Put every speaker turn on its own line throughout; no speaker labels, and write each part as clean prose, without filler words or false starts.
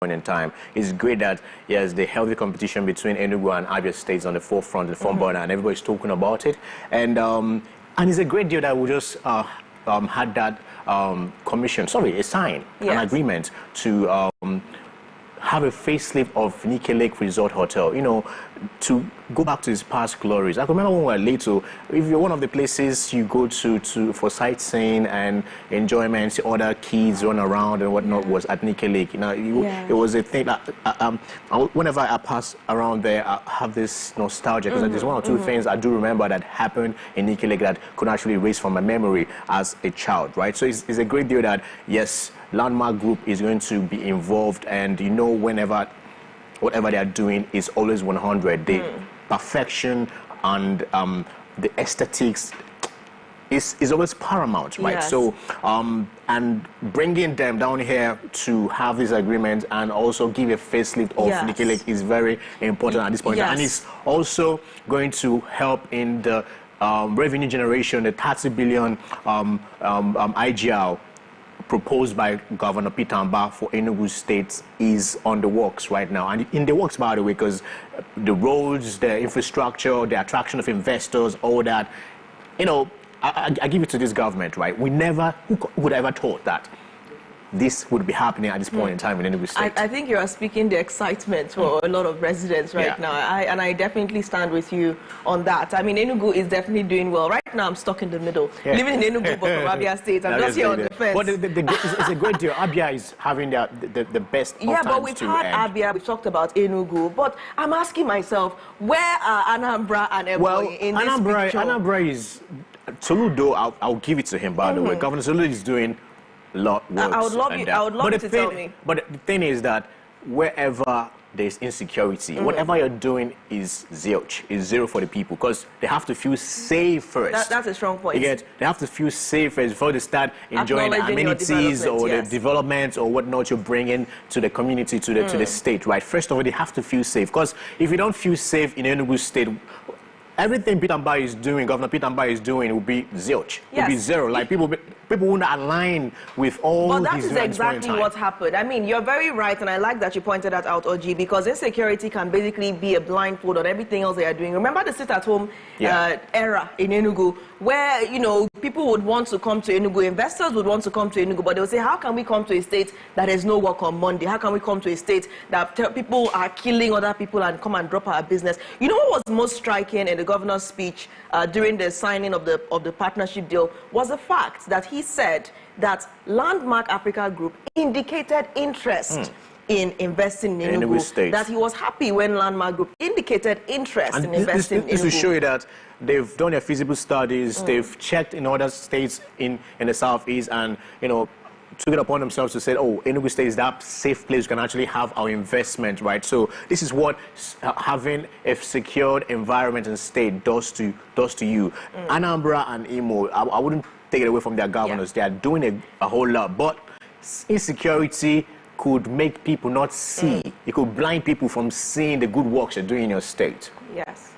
point in time. It's great that, yes, the healthy competition between Enugu and Afia states on the forefront, the front burner, and everybody's talking about it. And it's a great deal that we just had that a sign, an agreement to have a facelift of Nike Lake Resort Hotel, you know, to go back to its past glories. I remember when we were little, if you're one of the places you go to for sightseeing and enjoyment, see other kids run around and whatnot, was at Nike Lake. You know, it was a thing that whenever I pass around there, I have this nostalgia, because there's one or two things I do remember that happened in Nike Lake that could actually erase from my memory as a child, right? So it's a great deal that, yes, Landmark Group is going to be involved, and you know, whatever they are doing is always 100. The perfection and the aesthetics is always paramount, right?
Yes.
So, and bringing them down here to have this agreement and also give a facelift of Nike Lake is very important at this point. And it's also going to help in the revenue generation, the 30 billion IGR proposed by Governor Peter Mbah for Enugu State is on the works right now. And in the works, by the way, because the roads, the infrastructure, the attraction of investors, all that, you know, I give it to this government, right? Who would ever thought that this would be happening at this point in time in Enugu State?
I think you are speaking the excitement for a lot of residents right now. And I definitely stand with you on that. I mean, Enugu is definitely doing well. Right now, I'm stuck in the middle. Living in Enugu, but from Afia State. I'm just here on the fence.
But it's a great deal. Afia is having the best of times,
but we've had Afia, we've talked about Enugu, but I'm asking myself, where are Anambra and Ebonyi in this picture?
Anambra is... Soludo, I'll give it to him, by the way. Governor Soludo is doing a lot of work.
I would love you to tell me.
But the thing is that wherever there's insecurity, whatever you're doing is zilch, is zero for the people, because they have to feel safe first.
That's a strong point.
They have to feel safe first before they start enjoying the amenities or the development or whatnot you're bringing to the community, to the state, right? First of all, they have to feel safe, because if you don't feel safe in Enugu State, everything Peter Mbah is doing, Governor Peter Mbah is doing, will be zilch. It will be zero. Like people won't align with all these.
But that is exactly what happened. I mean, you're very right, and I like that you pointed that out, Oji, because insecurity can basically be a blindfold on everything else they are doing. Remember the sit-at-home era in Enugu, where, you know, people would want to come to Enugu, investors would want to come to Enugu, but they would say, how can we come to a state that has no work on Monday? How can we come to a state that people are killing other people and come and drop our business? You know what was most striking in the governor's speech during the signing of the partnership deal was the fact that he said that Landmark Africa Group indicated interest in investing in Enugu
State.
That he was happy when Landmark Group indicated interest in investing in Enugu.
This will show you that they've done their feasible studies, they've checked in other states in the southeast, and, you know, took it upon themselves to say, oh, Enugu State is that safe place we can actually have our investment, right? So this is what having a secured environment and state does to you. Anambra and Imo, I wouldn't take it away from their governors. They are doing a whole lot, but insecurity could make people not see. It could blind people from seeing the good works you're doing in your state.
Yes.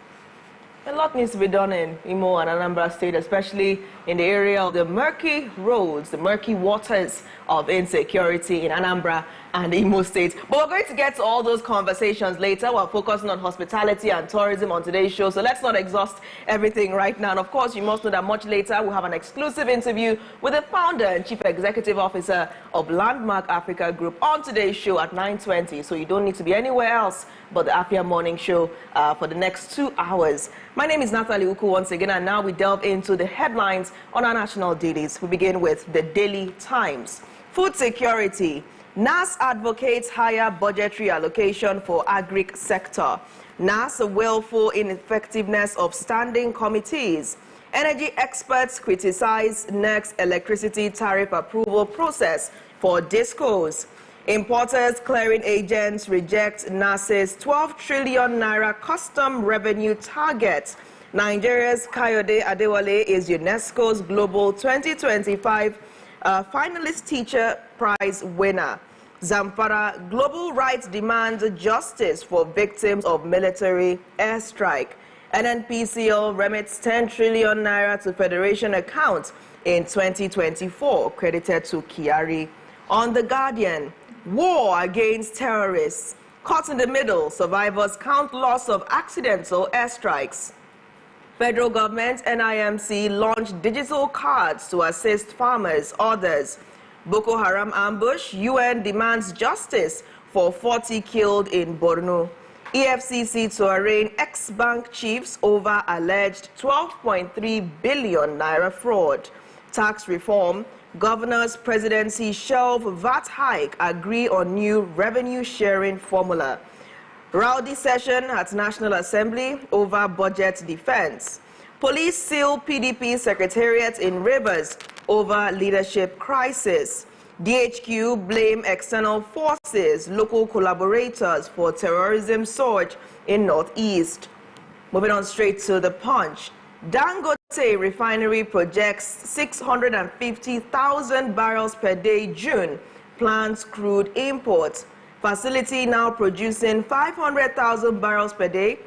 A lot needs to be done in Imo and Anambra State, especially in the area of the murky roads, the murky waters of insecurity in Anambra and Imo State. But we're going to get to all those conversations later. We're focusing on hospitality and tourism on today's show, so let's not exhaust everything right now. And of course, you must know that much later we'll have an exclusive interview with the founder and chief executive officer of Landmark Africa Group on today's show at 9:20. So you don't need to be anywhere else but the Afia Morning Show for the next 2 hours. My name is Natalie Uku once again, and now we delve into the headlines on our national dailies. We begin with the Daily Times. Food security. NAS advocates higher budgetary allocation for agric sector. NAS willful ineffectiveness of standing committees. Energy experts criticize next electricity tariff approval process for discos. Importers clearing agents reject NAS's 12 trillion naira custom revenue target. Nigeria's Kayode Adewale is UNESCO's Global 2025 finalist teacher prize winner. Zamfara, global rights demands justice for victims of military airstrike. NNPCL remits 10 trillion naira to Federation account in 2024, credited to Kiari. On The Guardian, War against terrorists. Caught in the middle, survivors count loss of accidental airstrikes. Federal government NIMC launched digital cards to assist farmers. Others. Boko Haram ambush. UN demands justice for 40 killed in Borno. EFCC to arraign ex-bank chiefs over alleged 12.3 billion naira fraud. Tax reform. Governor's presidency shelve VAT hike, agree on new revenue sharing formula. Rowdy session at National Assembly over budget defense. Police seal PDP secretariat in Rivers over leadership crisis. DHQ blame external forces, local collaborators for terrorism surge in Northeast. Moving on straight to the Punch. Dangote refinery projects 650,000 barrels per day June, plans crude imports. Facility now producing 500,000 barrels per day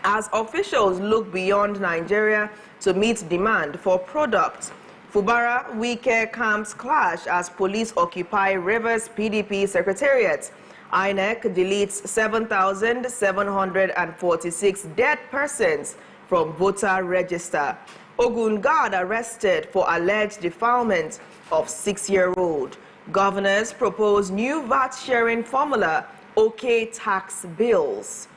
as officials look beyond Nigeria to meet demand for products. Fubara Wike camps clash as police occupy Rivers PDP secretariat. INEC deletes 7,746 dead persons from voter register. Ogun guard arrested for alleged defilement of 6-year-old. Governors propose new VAT sharing formula, OK tax bills.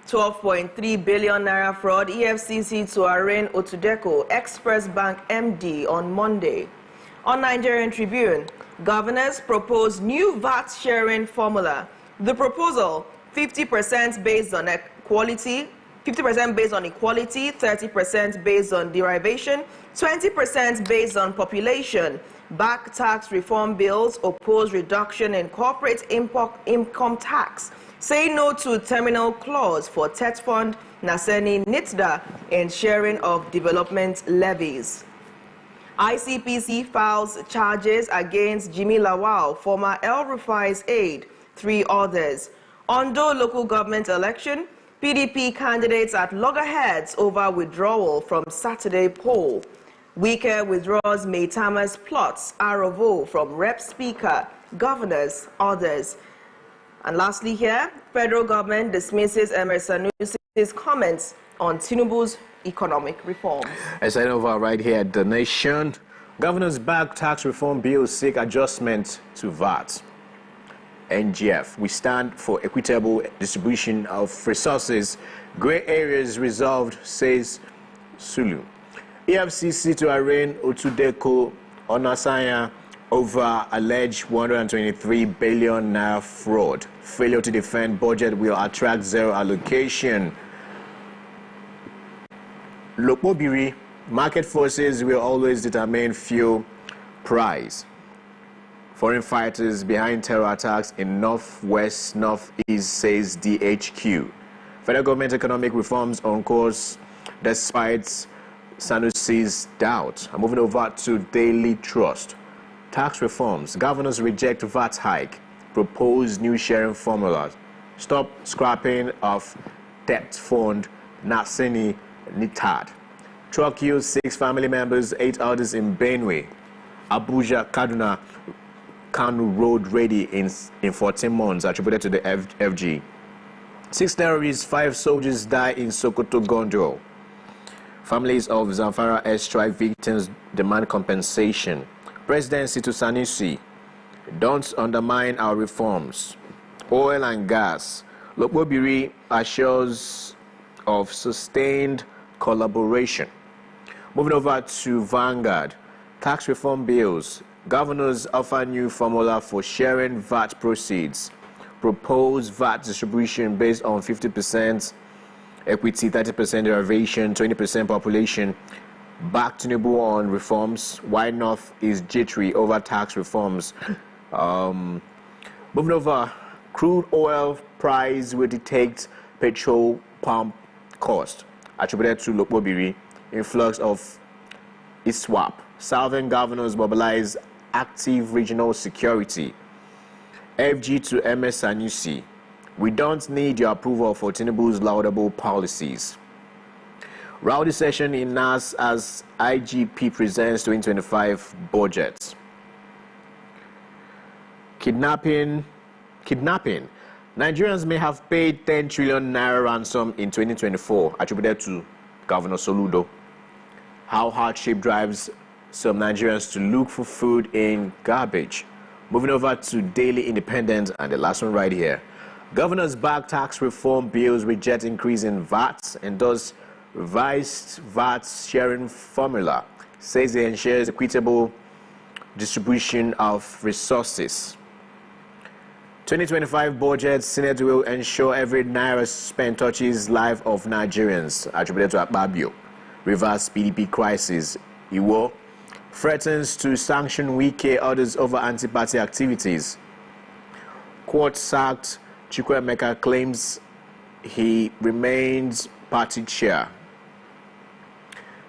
12.3 billion naira fraud, EFCC to arraign Otudeco, Express Bank MD on Monday. On Nigerian Tribune, governors propose new VAT sharing formula. The proposal, 50% based on equality, 50% based on equality, 30% based on derivation, 20% based on population. Back tax reform bills oppose reduction in corporate income tax. Say no to terminal clause for TET Fund, Naseni NITDA, and sharing of development levies. ICPC files charges against Jimmy Lawal, former El Rufai's aide, 3 others. Ondo local government election, PDP candidates at loggerheads over withdrawal from Saturday poll. Wike withdraws Maitama's plots, Arovo from Rep Speaker, governors, others. And lastly here, federal government dismisses Emerson Sanusi's comments on Tinubu's economic reforms.
As I know right here at The Nation, governors back tax reform bill seek adjustment to VAT. NGF, we stand for equitable distribution of resources. Gray areas resolved, says Sulu. EFCC to arraign Otudeco Onasanya over alleged 123 billion naira fraud. Failure to defend budget will attract zero allocation. Lokobiri, market forces will always determine fuel price. Foreign fighters behind terror attacks in northwest, northeast, says DHQ. Federal government economic reforms on course despite Sanusi's doubt. I'm moving over to Daily Trust. Tax reforms. Governors reject VAT hike. Propose new sharing formulas. Stop scrapping of debt fund. Naseni Nitad. Truck kills 6 family members, 8 others in Benue. Abuja, Kaduna, Kanu road ready in 14 months, attributed to the FG. 6 terrorists, 5 soldiers die in Sokoto, Gondro. Families of Zamfara airstrike victims demand compensation. Presidency to Sanusi. Don't undermine our reforms. Oil and gas. Lokobiri assures of sustained collaboration. Moving over to Vanguard. Tax reform bills. Governors offer new formula for sharing VAT proceeds. Propose VAT distribution based on 50% equity, 30% derivation, 20% population. Back to Tinubu on reforms. Why North is jittery over tax reforms. Moving over, crude oil price will dictate petrol pump cost. Attributed to Lokobiri, influx of ISWAP. Southern governors mobilize active regional security. FG to MS Sanusi. We don't need your approval for Tinubu's laudable policies. Rowdy session in NAS as IGP presents 2025 budget. Kidnapping. Nigerians may have paid 10 trillion naira ransom in 2024, attributed to Governor Soludo. How hardship drives some Nigerians to look for food in garbage. Moving over to Daily Independent, and the last one right here. Governors back tax reform bills reject increase in VAT, endorse revised VAT sharing formula, says it ensures equitable distribution of resources. 2025 budget, Senate will ensure every naira spent touches life of Nigerians, attributed to Akpabio. Reverse PDP crisis. Iwo threatens to sanction Wike orders over anti-party activities. Court sacked Chukwuemeka, claims he remains party chair.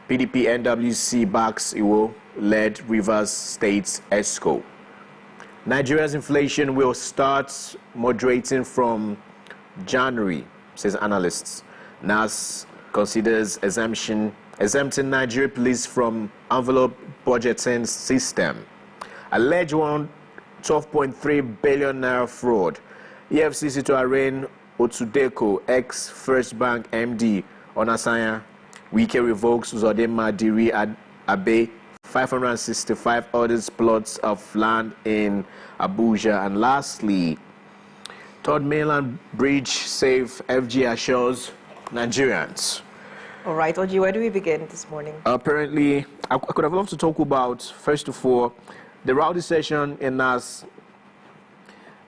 PDP NWC backs Iwo-led Rivers State ESCO. Nigeria's inflation will start moderating from January, says analysts. NAS considers exempting Nigeria police from envelope budgeting system. Alleged 12.3 billion naira fraud. EFCC to arraign Otudeko, ex-First Bank MD, Onasanya. Wike revokes Uzodinma Diri Abe 565 others plots of land in Abuja. And lastly, Third Mainland Bridge safe, FG assures Nigerians.
All right, Oji, where do we begin this morning?
Apparently, I could have loved to talk about, first of all, the rowdy session in NAS.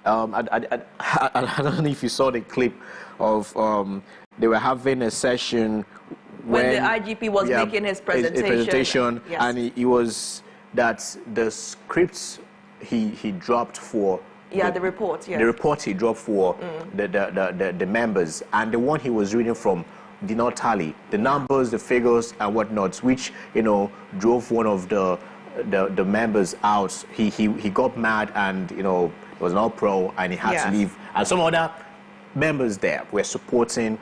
I don't know if you saw the clip of they were having a session
when the IGP was making his presentation.
Yes. And it was that the scripts he dropped for
the report. Yes.
The report he dropped for the members, and the one he was reading from did not tally the numbers, the figures, and whatnot, which drove one of the members out. He got mad, and it was not pro, and he had to leave. And some other members there were supporting,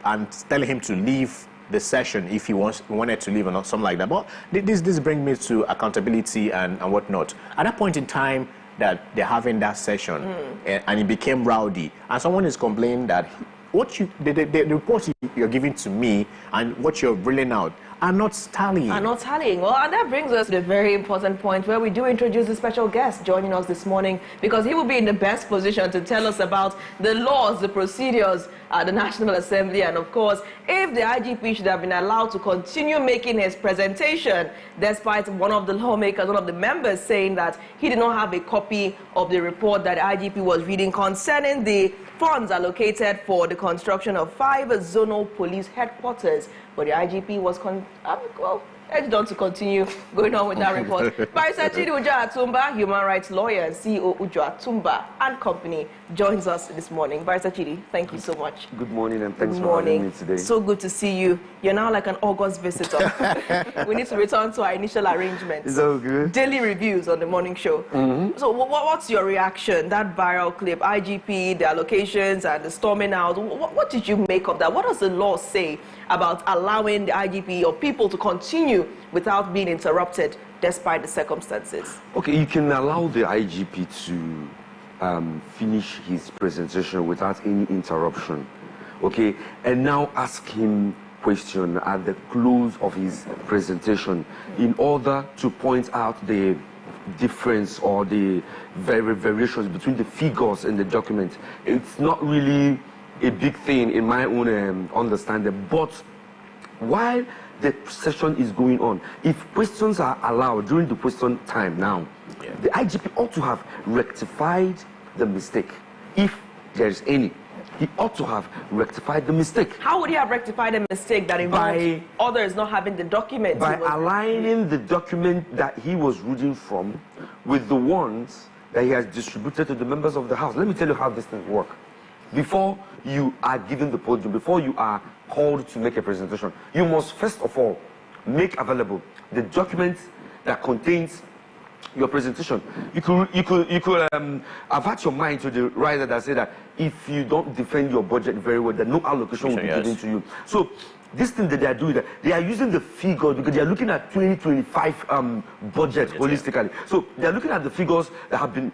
and telling him to leave the session if he wanted to leave or not, something like that. But this brings me to accountability and whatnot. At that point in time that they're having that session, and it became rowdy, and someone is complaining that the report you're giving to me and what you're reeling out are not tallying.
Well, and that brings us to the very important point where we do introduce a special guest joining us this morning, because he will be in the best position to tell us about the laws, the procedures at the National Assembly, and of course, if the IGP should have been allowed to continue making his presentation, despite one of the lawmakers, one of the members saying that he did not have a copy of the report that the IGP was reading concerning the funds allocated for the construction of 5 zonal police headquarters. But the IGP was urged on to continue going on with that report. Barrister Chidi Uja-Atumba, human rights lawyer and CEO Uja-Atumba and Company, joins us this morning. Barrister Chidi, thank you so much.
Good morning, and thanks for having me today.
So good to see you. You're now like an August visitor. We need to return to our initial arrangements.
It's all good.
Daily reviews on the morning show. So what's your reaction? That viral clip, IGP, the allocations and the storming out. What did you make of that? What does the law say about allowing the IGP or people to continue without being interrupted despite the circumstances?
Okay, you can allow the IGP to finish his presentation without any interruption. Okay, and now ask him question at the close of his presentation in order to point out the difference or the variations between the figures in the document. It's not really a big thing in my own understanding, but while the session is going on, if questions are allowed during the question time now, the IGP ought to have rectified the mistake, if there is any. He ought to have rectified the mistake.
How would he have rectified a mistake that involved others not having the document?
By aligning the document that he was reading from with the ones that he has distributed to the members of the House. Let me tell you how this thing works. Before you are given the podium, before you are called to make a presentation, you must first of all make available the document that contains your presentation. You could avert your mind to the writer that say that if you don't defend your budget very well, then no allocation will be given to you. So this thing that they are doing, they are using the figures because they are looking at 2025 budget holistically. So they are looking at the figures that have been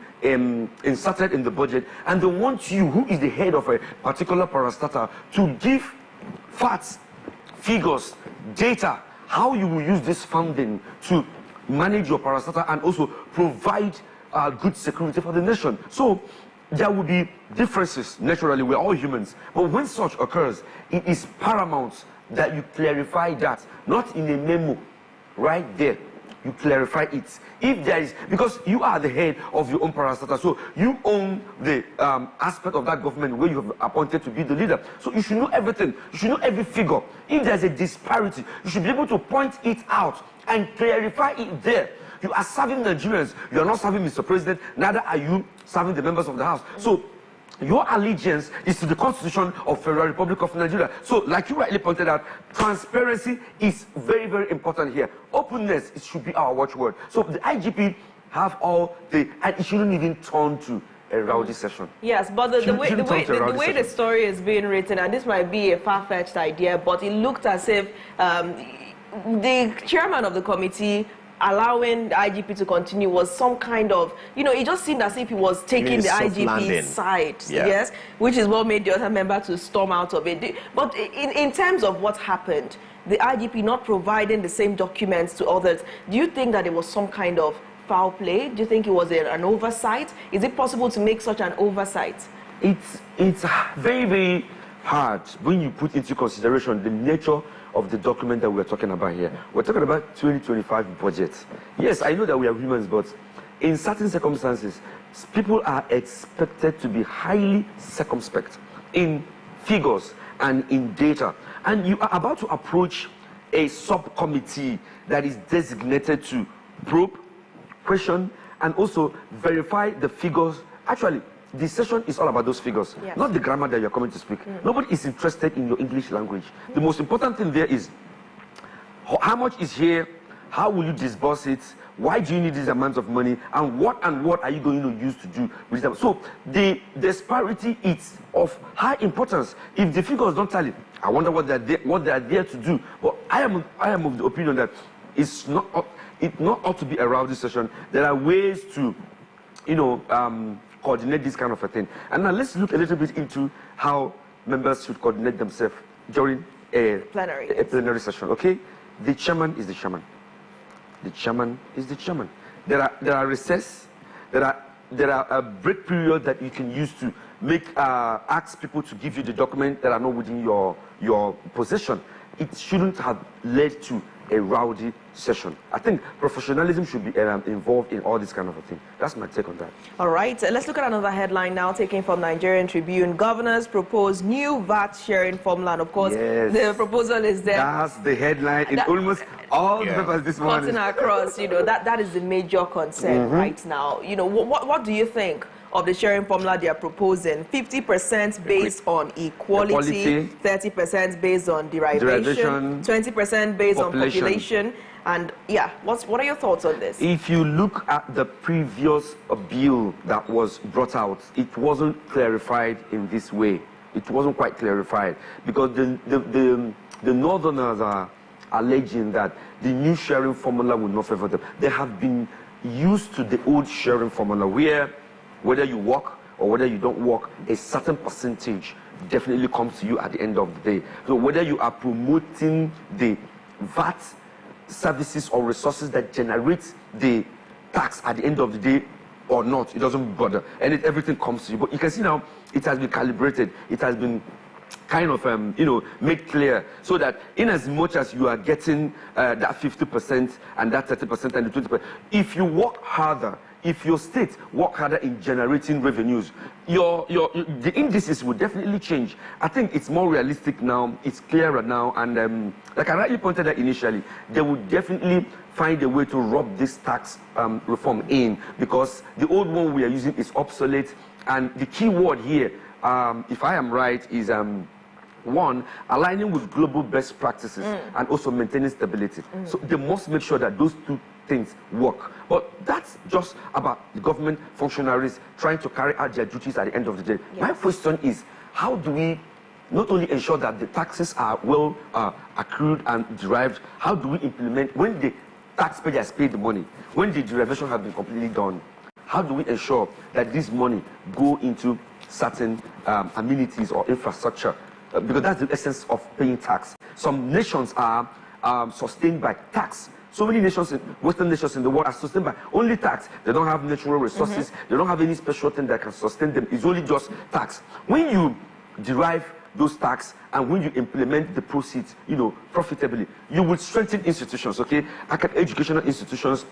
inserted in the budget, and they want you, who is the head of a particular parastatal, to give facts, figures, data, how you will use this funding to manage your parastatal and also provide good security for the nation. So there will be differences, naturally, we're all humans, but when such occurs, it is paramount that you clarify that, not in a memo, right there. You clarify it. If there is, because you are the head of your own parastatal, so you own the aspect of that government where you have appointed to be the leader. So you should know everything. You should know every figure. If there's a disparity, you should be able to point it out and clarify it there. You are serving Nigerians. You are not serving Mr. President. Neither are you serving the members of the House. So your allegiance is to the Constitution of Federal Republic of Nigeria. So, like you rightly pointed out, transparency is very, very important here. Openness, it should be our watchword. So the IGP have all the, and it shouldn't even turn to a rowdy session.
Yes, but the way the story is being written, and this might be a far-fetched idea, but it looked as if the chairman of the committee allowing the IGP to continue was some kind of, it just seemed as if he was taking the IGP's side, yes, which is what made the other member to storm out of it. But in terms of what happened, the IGP not providing the same documents to others, do you think that it was some kind of foul play? Do you think it was an oversight? Is it possible to make such an oversight?
It's very, very hard when you put into consideration the nature of the document that we're talking about here. We're talking about 2025 budget. Yes, I know that we are humans, but in certain circumstances, people are expected to be highly circumspect in figures and in data. And you are about to approach a subcommittee that is designated to probe, question, and also verify the figures. Actually, the session is all about those figures, not the grammar that you're coming to speak. Nobody is interested in your English language. The most important thing there is how much is here, how will you disburse it, why do you need this amount of money, and what are you going to use to do with them. So the disparity is of high importance. If the figures don't tally, I wonder what they are there to do. But I am of the opinion that it not ought to be a rowdy session. There are ways to, coordinate this kind of a thing. And now let's look a little bit into how members should coordinate themselves during a plenary session, okay? The chairman is the chairman. The chairman is the chairman. There are recess, there are a break period that you can use to ask people to give you the document that are not within your possession. It shouldn't have led to a rowdy session. I think professionalism should be involved in all this kind of a thing. That's my take on that.
All right, let's look at another headline now, taken from Nigerian Tribune. Governors propose new VAT sharing formula. And of course, the proposal is there.
That's the headline in almost all the papers this morning.
Cutting across, that is the major concern right now. What do you think of the sharing formula they are proposing? 50% based on equality, 30% based on derivation, 20% based on population. And what are your thoughts on this?
If you look at the previous bill that was brought out, it wasn't clarified in this way. It wasn't quite clarified because the Northerners are alleging that the new sharing formula will not favor them. They have been used to the old sharing formula where whether you work or whether you don't work, a certain percentage definitely comes to you at the end of the day. So whether you are promoting the VAT services or resources that generate the tax at the end of the day or not, it doesn't bother. And everything comes to you. But you can see now it has been calibrated. It has been kind of, made clear so that in as much as you are getting that 50% and that 30% and the 20%, if you work harder, if your state work harder in generating revenues, the indices will definitely change. I think it's more realistic now, it's clearer now, and like I rightly pointed out initially, they will definitely find a way to rub this tax reform in, because the old one we are using is obsolete, and the key word here, if I am right, is one, aligning with global best practices and also maintaining stability. So they must make sure that those two things work. But that's just about the government functionaries trying to carry out their duties at the end of the day. My question is, how do we not only ensure that the taxes are well accrued and derived, how do we implement, when the taxpayer has paid the money, when the derivation has been completely done, how do we ensure that this money go into certain amenities or infrastructure? Because that's the essence of paying tax. Some nations are sustained by tax. So many nations, Western nations in the world, are sustained by only tax. They don't have natural resources. They don't have any special thing that can sustain them. It's only just tax. When you derive those tax and when you implement the proceeds, profitably, you will strengthen institutions, okay? Educational institutions,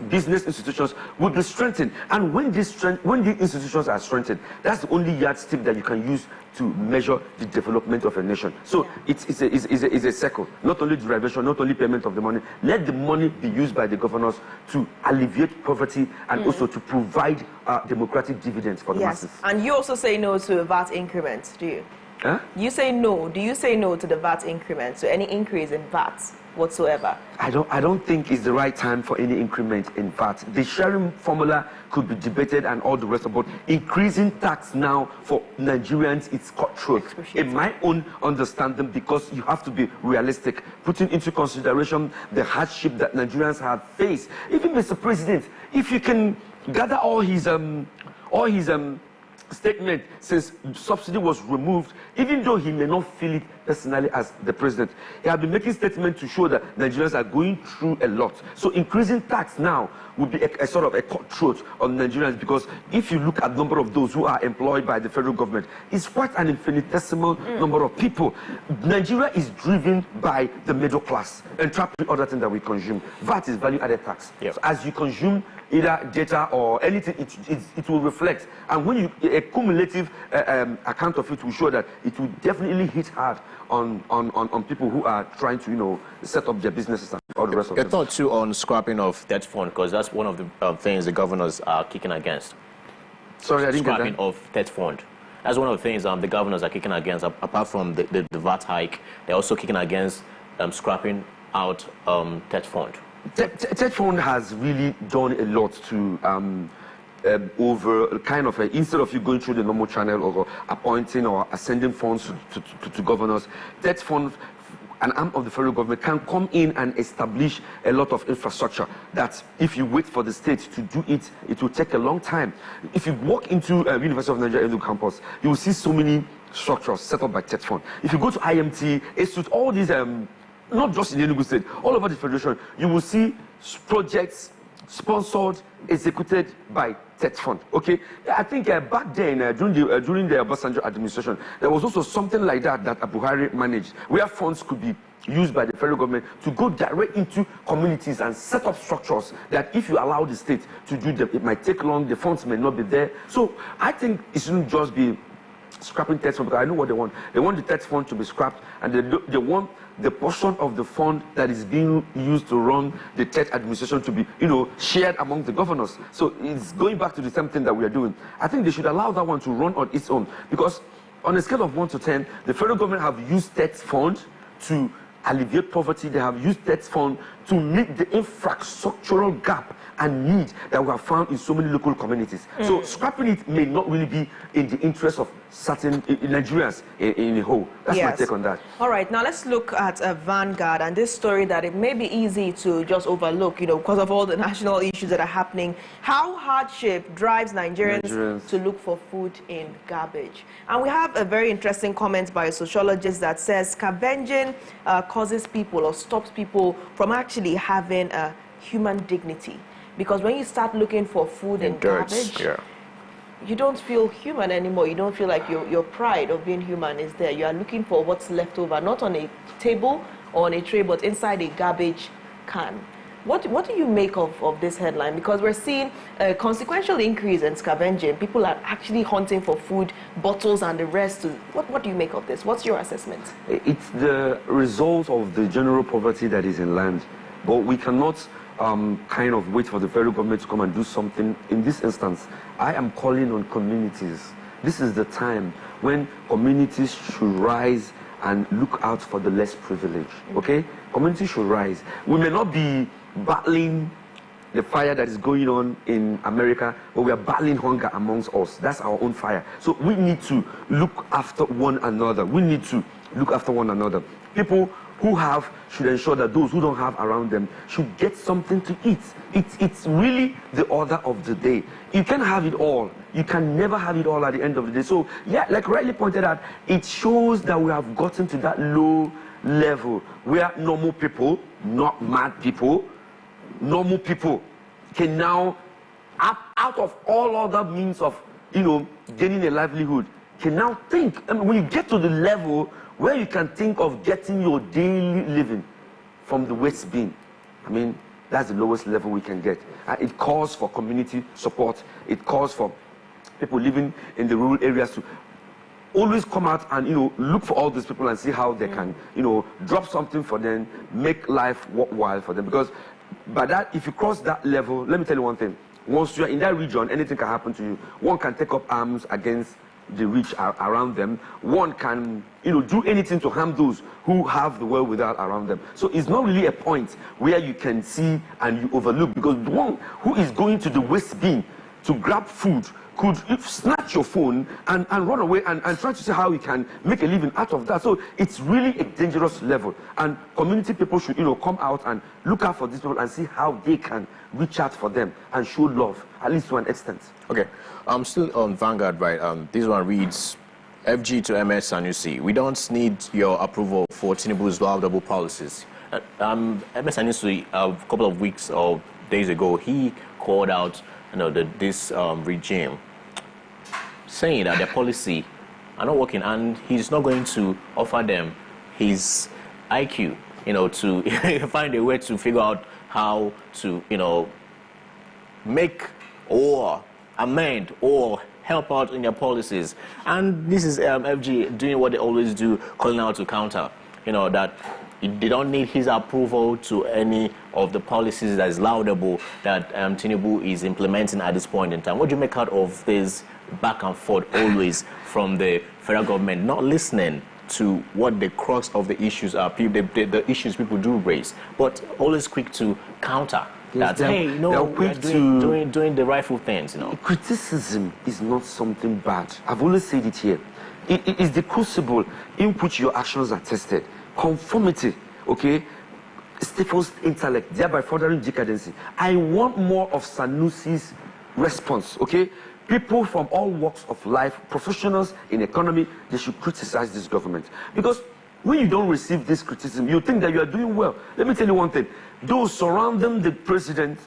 business institutions will be strengthened. And when the institutions are strengthened, that's the only yardstick that you can use to measure the development of a nation. So it's a circle, not only derivation, not only payment of the money. Let the money be used by the governors to alleviate poverty and also to provide democratic dividends for the masses. And
you also say no to VAT increments, do you?
Huh?
You say no. Do you say no to the VAT increment, so any increase in VAT whatsoever?
I don't think it's the right time for any increment in VAT. The sharing formula could be debated and all the rest of it. Increasing tax now for Nigerians, it's cutthroat. In my own understanding, because you have to be realistic, putting into consideration the hardship that Nigerians have faced. Even Mr. President, if you can gather all his statement since subsidy was removed, even though he may not feel it personally as the president, he has been making statements to show that Nigerians are going through a lot. So increasing tax now would be a sort of a cutthroat on Nigerians, because if you look at the number of those who are employed by the federal government, it's quite an infinitesimal number of people. Nigeria is driven by the middle class and other things that we consume. VAT is value-added tax.
Yep.
So as you consume either data or anything, it will reflect. And when a cumulative account of it will show that it will definitely hit hard on people who are trying to, set up their businesses and all the rest of it.
Your thought too on scrapping of debt fund, because that's one of the things the governors are kicking against.
Sorry, I didn't get that.
Scrapping of debt fund. That's one of the things the governors are kicking against. Apart from the VAT hike, they're also kicking against scrapping out debt fund.
Debt fund has really done a lot to over kind of instead of you going through the normal channel or appointing or ascending funds to governors, debt fund, an arm of the federal government, can come in and establish a lot of infrastructure that if you wait for the state to do it, it will take a long time. If you walk into University of Nigeria Enugu campus, you will see so many structures set up by debt fund. If you go to IMT, it's all these not just in Enugu State, all over the federation, you will see projects sponsored, executed by debt fund. Okay, I think back then during the Obasanjo administration, there was also something like that Buhari managed, where funds could be used by the federal government to go direct into communities and set up structures that if you allow the state to do them, it might take long, the funds may not be there. So I think it shouldn't just be scrapping debt fund, because I know what they want. They want the debt fund to be scrapped, and they want the portion of the fund that is being used to run the debt administration to be, shared among the governors. So it's going back to the same thing that we are doing. I think they should allow that one to run on its own, because on a scale of 1 to 10, the federal government have used debt fund to alleviate poverty. They have used debt fund to meet the infrastructural gap and need that we have found in so many local communities. So scrapping it may not really be in the interest of certain Nigerians in a whole. That's my take on that.
All right, now let's look at Vanguard and this story that it may be easy to just overlook, because of all the national issues that are happening. How hardship drives Nigerians to look for food in garbage. And we have a very interesting comment by a sociologist that says scavenging causes people or stops people from actually having a human dignity. Because when you start looking for food in garbage, you don't feel human anymore. You don't feel like your pride of being human is there. You are looking for what's left over, not on a table or on a tray, but inside a garbage can. What do you make of this headline? Because we're seeing a consequential increase in scavenging. People are actually hunting for food, bottles and the rest. What do you make of this? What's your assessment?
It's the result of the general poverty that is in land. But we cannot kind of wait for the federal government to come and do something. In this instance, I am calling on communities. This is the time when communities should rise and look out for the less privileged, okay? Communities should rise. We may not be battling the fire that is going on in America, but we are battling hunger amongst us. That's our own fire. So we need to look after one another. We need to look after one another. People who have should ensure that those who don't have around them should get something to eat. It's really the order of the day. You can have it all. You can never have it all at the end of the day. So yeah, like rightly pointed out, it shows that we have gotten to that low level where normal people, not mad people, normal people can now, out of all other means of, gaining a livelihood, can now think. I mean, when you get to the level where you can think of getting your daily living from the waste bin, I mean, that's the lowest level we can get. It calls for community support. It calls for people living in the rural areas to always come out and look for all these people and see how they can drop something for them, make life worthwhile for them. Because by that, if you cross that level, let me tell you one thing: once you're in that region, anything can happen to you. One can take up arms against the rich around them. One can do anything to harm those who have the wherewithal around them. So it's not really a point where you can see and you overlook, because the one who is going to the waste bin to grab food could snatch your phone and run away and try to see how he can make a living out of that. So it's really a dangerous level. And community people should, come out and look out for these people and see how they can reach out for them and show love, at least to an extent.
Okay, I'm still on Vanguard, right? This one reads, FG to MS Sanusi, we don't need your approval for Tinubu's laudable policies. MS Sanusi, a couple of weeks or days ago, he called out this regime, saying that their policy are not working, and he's not going to offer them his IQ, to find a way to figure out how to, make or amend or help out in their policies. And this is FG doing what they always do, calling out to counter, that they don't need his approval to any of the policies that is laudable that Tinubu is implementing at this point in time. What do you make out of this back and forth always from the federal government, not listening to what the crux of the issues are, the issues people do raise, but always quick to counter?
Yes,
that, hey, we're doing the rightful things,
Criticism is not something bad. I've always said it here. It is the crucible in which your actions are tested. Conformity, okay, stifles intellect, thereby furthering decadency. I want more of Sanusi's response, okay? People from all walks of life, professionals in economy, they should criticize this government. Because when you don't receive this criticism, you think that you are doing well. Let me tell you one thing. Those surrounding the president,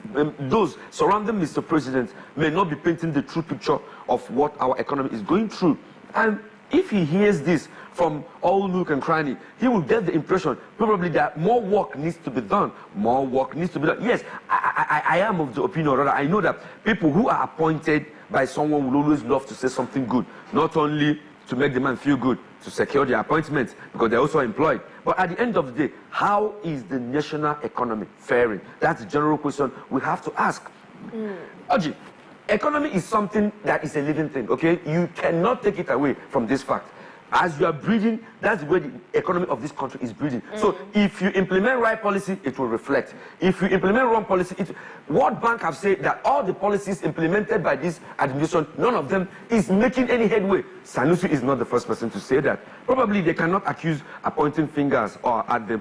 those surrounding Mr. President may not be painting the true picture of what our economy is going through. And if he hears this from all nook and cranny, he will get the impression probably that more work needs to be done. More work needs to be done. Yes, I am of the opinion, or rather, I know that people who are appointed by someone will always love to say something good, not only to make the man feel good, to secure their appointments, because they're also employed. But at the end of the day, how is the national economy faring? That's the general question we have to ask. Oji, economy is something that is a living thing, okay? You cannot take it away from this fact. As you are breathing, that's the way the economy of this country is breathing. So if you implement right policy, it will reflect. If you implement wrong policy, World Bank have said that all the policies implemented by this administration, none of them is making any headway. Sanusi is not the first person to say that. Probably they cannot accuse pointing fingers or at the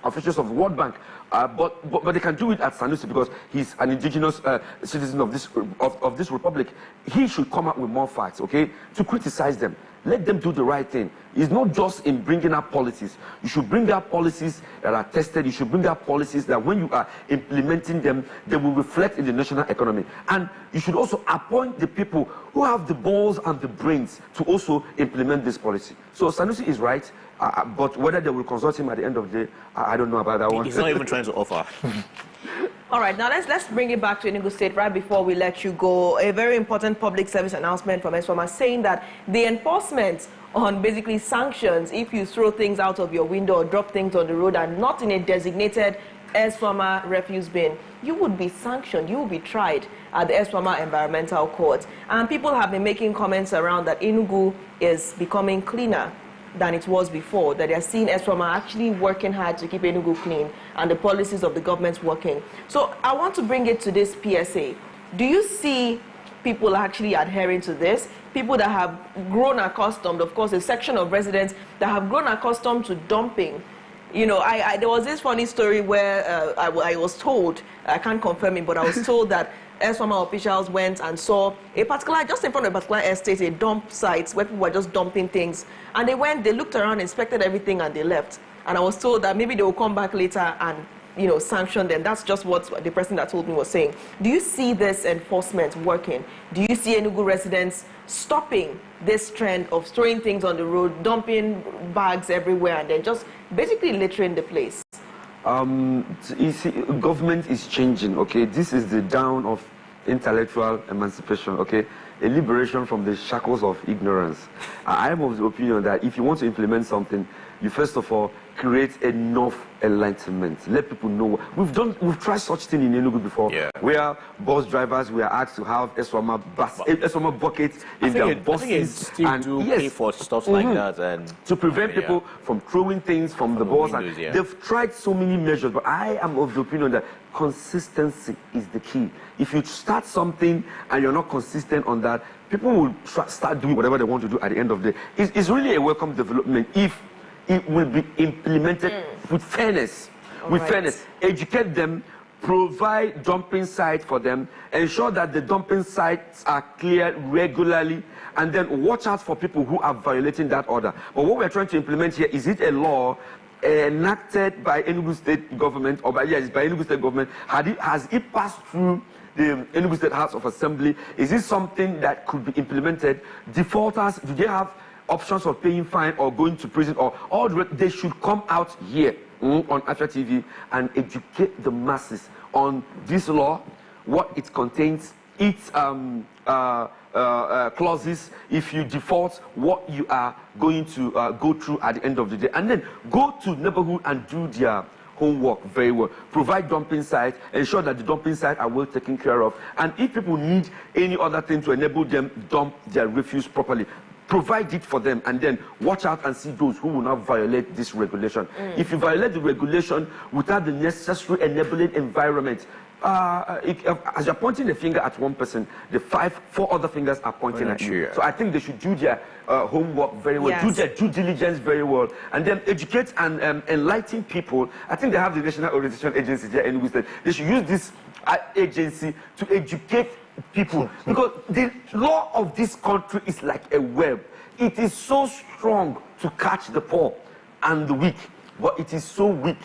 officials of the World Bank, but they can do it at Sanusi because he's an indigenous citizen of this republic. He should come up with more facts, okay, to criticize them. Let them do the right thing. It's not just in bringing up policies. You should bring up policies that are tested. You should bring up policies that when you are implementing them, they will reflect in the national economy. And you should also appoint the people who have the balls and the brains to also implement this policy. So Sanusi is right, but whether they will consult him at the end of the day, I don't know about that one.
He's not even trying to offer.
All right, now let's bring it back to Enugu State right before we let you go. A very important public service announcement from SFAMA saying that the enforcement on basically sanctions if you throw things out of your window or drop things on the road and not in a designated SFAMA refuse bin, you would be sanctioned, you will be tried at the SFAMA Environmental Court. And people have been making comments around that Enugu is becoming cleaner than it was before, that they're seeing Eswama actually working hard to keep Enugu clean and the policies of the government working. So I want to bring it to this PSA. Do you see people actually adhering to this? People that have grown accustomed, of course, a section of residents that have grown accustomed to dumping. You know, there was this funny story where I was told, I can't confirm it, but I was told that Eswama officials went and saw a particular, just in front of a particular estate, a dump site where people were just dumping things. And they went, they looked around, inspected everything, and they left. And I was told that maybe they will come back later and, you know, sanction them. That's just what the person that told me was saying. Do you see this enforcement working? Do you see Enugu residents stopping this trend of throwing things on the road, dumping bags everywhere, and then just basically littering the place?
You see, government is changing, okay? This is the dawn of intellectual emancipation, okay? A liberation from the shackles of ignorance. I am of the opinion that if you want to implement something, you first of all create enough enlightenment. Let people know. We've tried such thing in Enugu before, where bus drivers were asked to have Eswama buckets in their buses,
and pay for stuff like that, and
to prevent people from throwing things from the bus. Windows, they've tried so many measures, but I am of the opinion that consistency is the key. If you start something and you're not consistent on that, people will start doing whatever they want to do at the end of the day. It's really a welcome development if it will be implemented with fairness. Fairness. Educate them, provide dumping sites for them, ensure that the dumping sites are cleared regularly, and then watch out for people who are violating that order. But what we're trying to implement here, is it a law enacted by Enugu State government, or by Enugu State government? Has it passed through the Enugu State House of Assembly? Is it something that could be implemented? Defaulters, do they have options of paying fine or going to prison, or they should come out here on Afia TV and educate the masses on this law, what it contains, its clauses, if you default, what you are going to go through at the end of the day, and then go to neighborhood and do their homework very well. Provide dumping sites, ensure that the dumping sites are well taken care of, and if people need any other thing to enable them dump their refuse properly, provide it for them, and then watch out and see those who will not violate this regulation. If you violate the regulation without the necessary enabling environment, as you're pointing the finger at one person, the four other fingers are pointing at you. So I think they should do their homework very well, do their due diligence very well, and then educate and enlighten people. I think they have the National Orientation Agency here in Wisdom. They should use this agency to educate people, because the law of this country is like a web. It is so strong to catch the poor and the weak, but it is so weak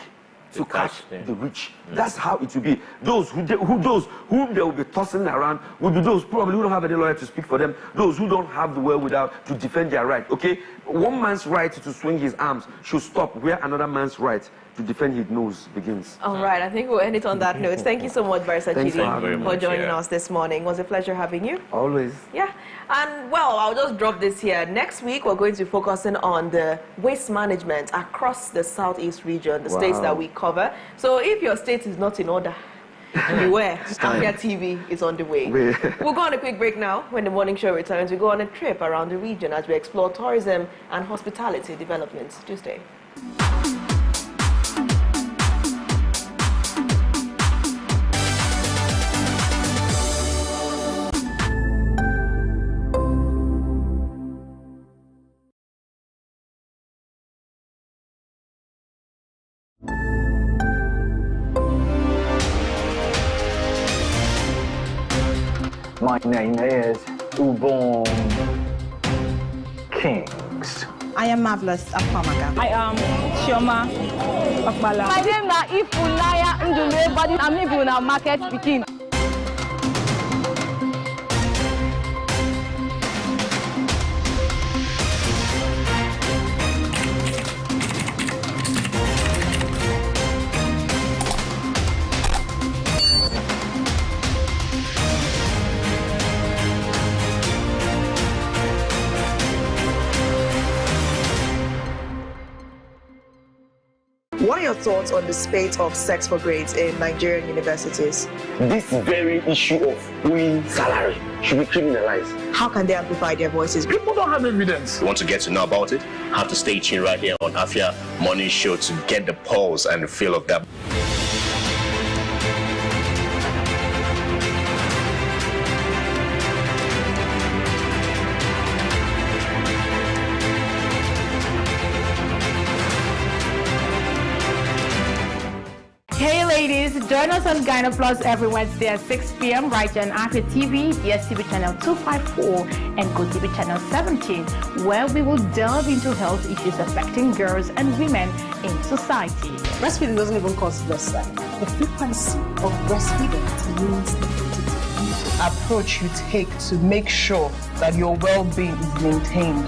to catch the rich. That's how it will be. Those who they will be tossing around will be those probably who don't have any lawyer to speak for them, those who don't have the wherewithal to defend their right. Okay, one man's right to swing his arms should stop where another man's right to defend his nose begins.
All right, I think we'll end it on that note. Thank you so much, Barrister Chidi, for joining us this morning. It was a pleasure having you.
Always.
Yeah, and well, I'll just drop this here. Next week, we're going to be focusing on the waste management across the Southeast region, the states that we cover. So if your state is not in order, beware, Afia TV is on the way. We'll go on a quick break now. When the morning show returns, we go on a trip around the region as we explore tourism and hospitality developments. Do stay.
My name is Ubon Kings.
I am Marvelous Afamaga.
I am Chioma Akbala.
My name is Ifulaya Ndule, but I'm even a market speaking.
What are your thoughts on the spate of sex for grades in Nigerian universities?
This very issue of owing salary should be criminalized.
How can they amplify their voices?
People don't have evidence.
You want to get to know about it? Have to stay tuned right here on Afia Morning Show to get the pulse and the feel of that.
Hey ladies, join us on Gyna Plus every Wednesday at 6 p.m. right here on Afia TV, DSTV channel 254 and GoTV channel 17, where we will delve into health issues affecting girls and women in society.
Breastfeeding doesn't even cause breast size. The frequency of breastfeeding means the
approach you take to make sure that your well-being is maintained.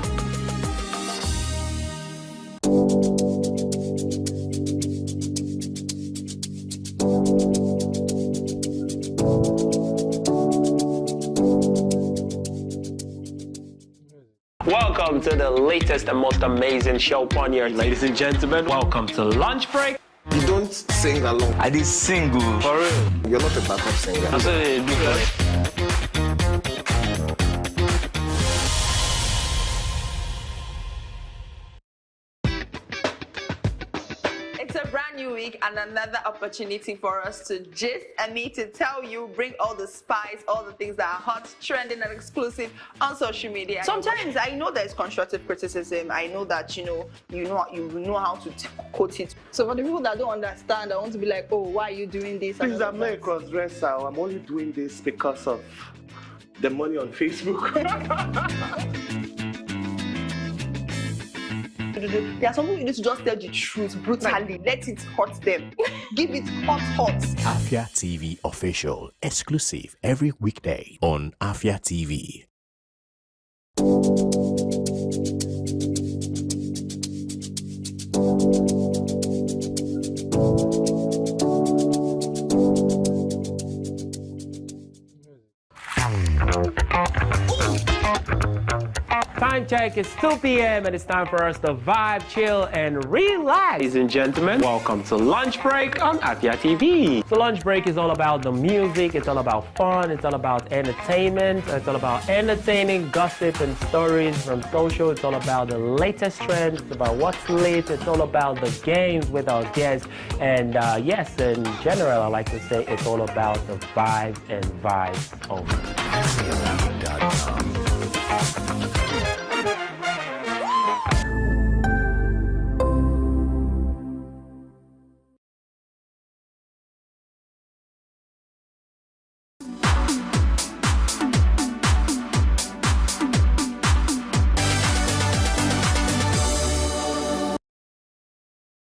Welcome to the latest and most amazing show on here. Ladies and gentlemen, welcome to Lunch Break.
You don't sing along.
I did single. For real.
You're not a backup singer.
That's what they do.
It's a brand new week and another opportunity for us to gist and me to tell you, bring all the spice, all the things that are hot, trending and exclusive on social media. Sometimes I know there's constructive criticism. I know that you know how to quote it. So for the people that don't understand, I want to be like, oh, why are you doing this?
Please, I'm not a cross-dresser. I'm only doing this because of the money on Facebook.
There are some people you need to just tell the truth brutally. Let it hurt them. Give it hot.
Afia TV official, exclusive every weekday on Afia TV.
Time check, it's 2 p.m. and it's time for us to vibe, chill, and relax. Ladies and gentlemen, welcome to Lunch Break on Afia TV. So Lunch Break is all about the music, it's all about fun, it's all about entertainment, it's all about entertaining gossip and stories from social, it's all about the latest trends, it's about what's lit, it's all about the games with our guests, and yes, in general, I like to say it's all about the vibes and vibes only. AfiaTV.com.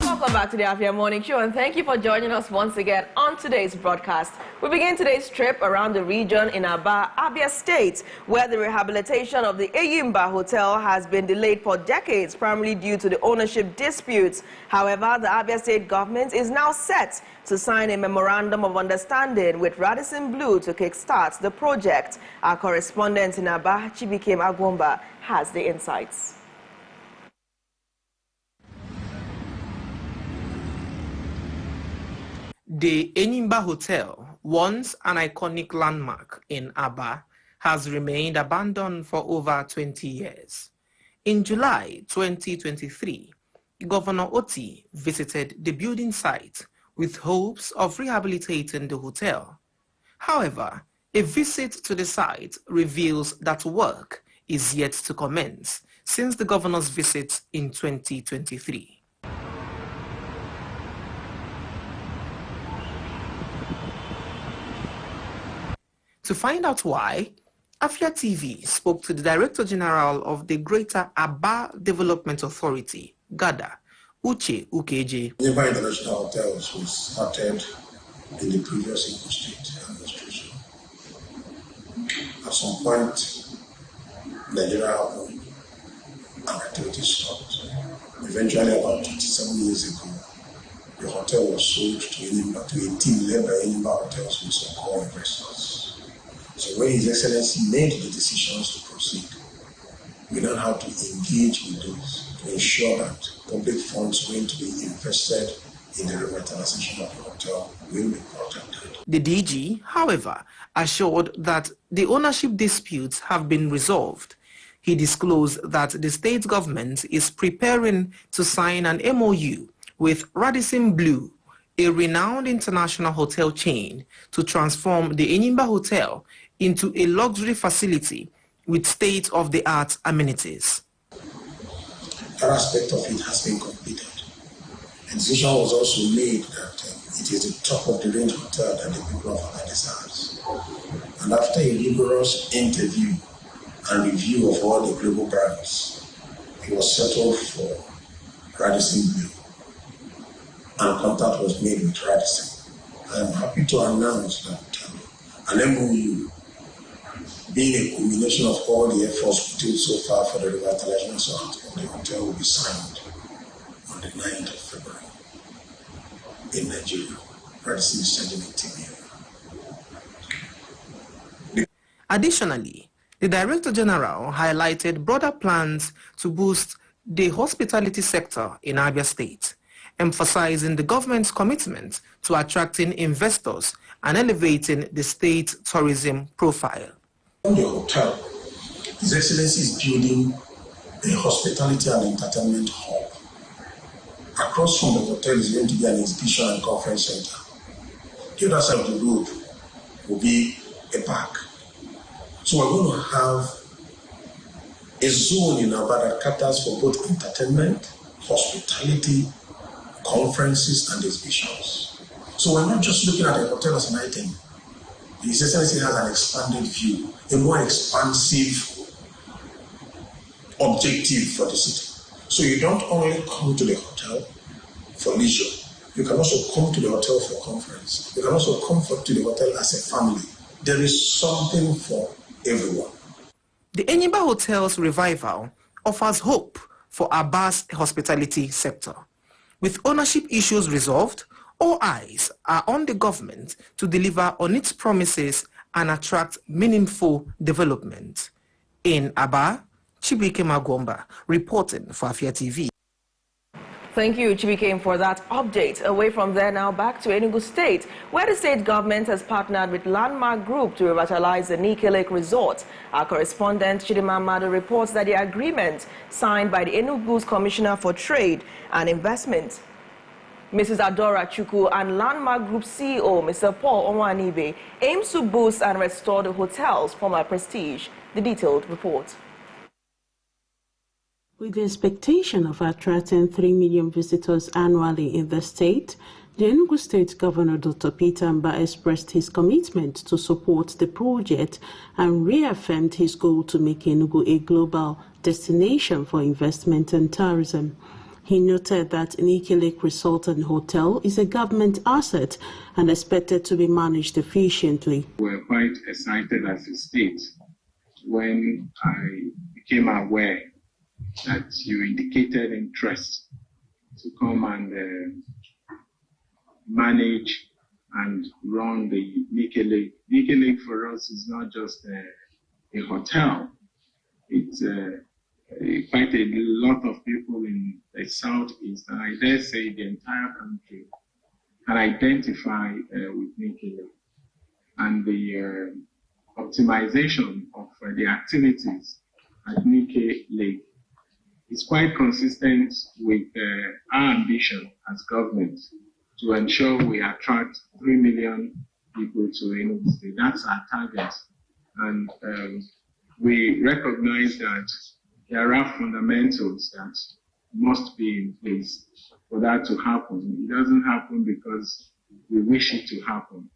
Welcome back to the Afia Morning Show, and thank you for joining us once again on today's broadcast. We begin today's trip around the region in Aba, Abia State, where the rehabilitation of the Eyimba Hotel has been delayed for decades, primarily due to the ownership disputes. However, the Abia State government is now set to sign a memorandum of understanding with Radisson Blu to kickstart the project. Our correspondent in Aba, Chibikem Agwomba, has the insights.
The Eyimba Hotel, once an iconic landmark in Aba, has remained abandoned for over 20 years. In July 2023, Governor Oti visited the building site with hopes of rehabilitating the hotel. However, a visit to the site reveals that work is yet to commence since the governor's visit in 2023. To find out why, Afia TV spoke to the Director General of the Greater Aba Development Authority, GADA, Uche Ukeje.
Nearby International Hotels was started in the previous Enugu State administration. At some point, Nigeria happened and activity stopped. Eventually, about 27 years ago, the hotel was sold to Eyimba, to a team led by Eyimba Hotels with some core investors. So when His Excellency made the decisions to proceed, we now have to engage with those to ensure that public funds are going to be invested in the revitalization of the hotel will be protected.
The DG, however, assured that the ownership disputes have been resolved. He disclosed that the state government is preparing to sign an MOU with Radisson Blu, a renowned international hotel chain, to transform the Enyimba Hotel into a luxury facility with state-of-the-art amenities.
That aspect of it has been completed. A decision was also made that it is the top-of-the-range hotel that the people of Ghana desires. And after a rigorous interview and review of all the global brands, it was settled for Radisson Blu, and contact was made with Radisson. I am happy to announce that an MOU, being a combination of all the efforts we did so far for the revitalization of the hotel, will be signed on the 9th of February in Nigeria. Radisson is sending a team here.
Additionally, the Director General highlighted broader plans to boost the hospitality sector in Abia State, emphasizing the government's commitment to attracting investors and elevating the state tourism profile.
On the hotel, His Excellency is building a hospitality and entertainment hub. Across from the hotel is going to be an exhibition and conference center. The other side of the road will be a park. So we're going to have a zone in Aba that caters for both entertainment, hospitality, conferences, and exhibitions. So we're not just looking at the hotel as an item. His Excellency has an expanded view, a more expansive objective for the city. So you don't only come to the hotel for leisure, you can also come to the hotel for conference. You can also come to the hotel as a family. There is something for everyone.
The Enyimba Hotel's revival offers hope for Aba's hospitality sector. With ownership issues resolved, all eyes are on the government to deliver on its promises and attract meaningful development. In Aba, Chibike Magomba, reporting for Afia TV.
Thank you, Chibike, for that update. Away from there now, back to Enugu State, where the state government has partnered with Landmark Group to revitalize the Nike Lake Resort. Our correspondent, Chidima Madu, reports that the agreement signed by the Enugu's Commissioner for Trade and Investment, Mrs. Adora Chukwu, and Landmark Group CEO, Mr. Paul Onwanibe, aims to boost and restore the hotel's former prestige. The detailed report.
With the expectation of attracting 3 million visitors annually in the state, the Enugu State Governor Dr. Peter Mba expressed his commitment to support the project and reaffirmed his goal to make Enugu a global destination for investment and tourism. He noted that Nike Lake Resort and Hotel is a government asset and expected to be managed efficiently.
We're quite excited as a state when I became aware that you indicated interest to come and manage and run the Nike Lake. Nike Lake for us is not just a hotel. It's quite a lot of people in the southeast, and I dare say the entire country, can identify with Nike Lake. And the optimization of the activities at Nike Lake is quite consistent with our ambition as government to ensure we attract 3 million people to Enugu State. That's our target. And we recognize that there are fundamentals that must be in place for that to happen. It doesn't happen because we wish it to happen.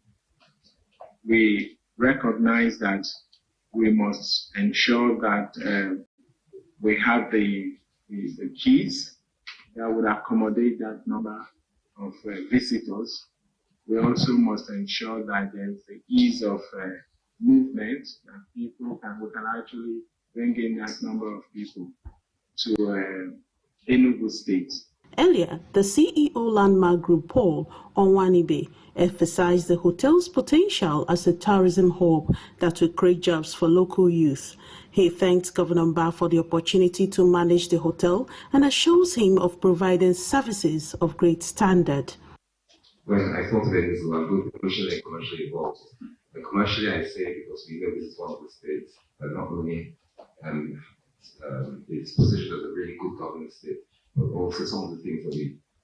We recognize that we must ensure that we have the keys that would accommodate that number of visitors. We also must ensure that there's the ease of movement, that we can actually bring in that number of people to Enugu State.
Earlier, the CEO Landmark Group, Paul Onwanibe, emphasized the hotel's potential as a tourism hub that will create jobs for local youth. He thanked Governor Mba for the opportunity to manage the hotel and assures him of providing services of great standard.
when I thought of Enugu, I'm both emotionally and commercially involved. And commercially, I say because we know this is one of the states that not only its position as a really good government state, but also some of the things that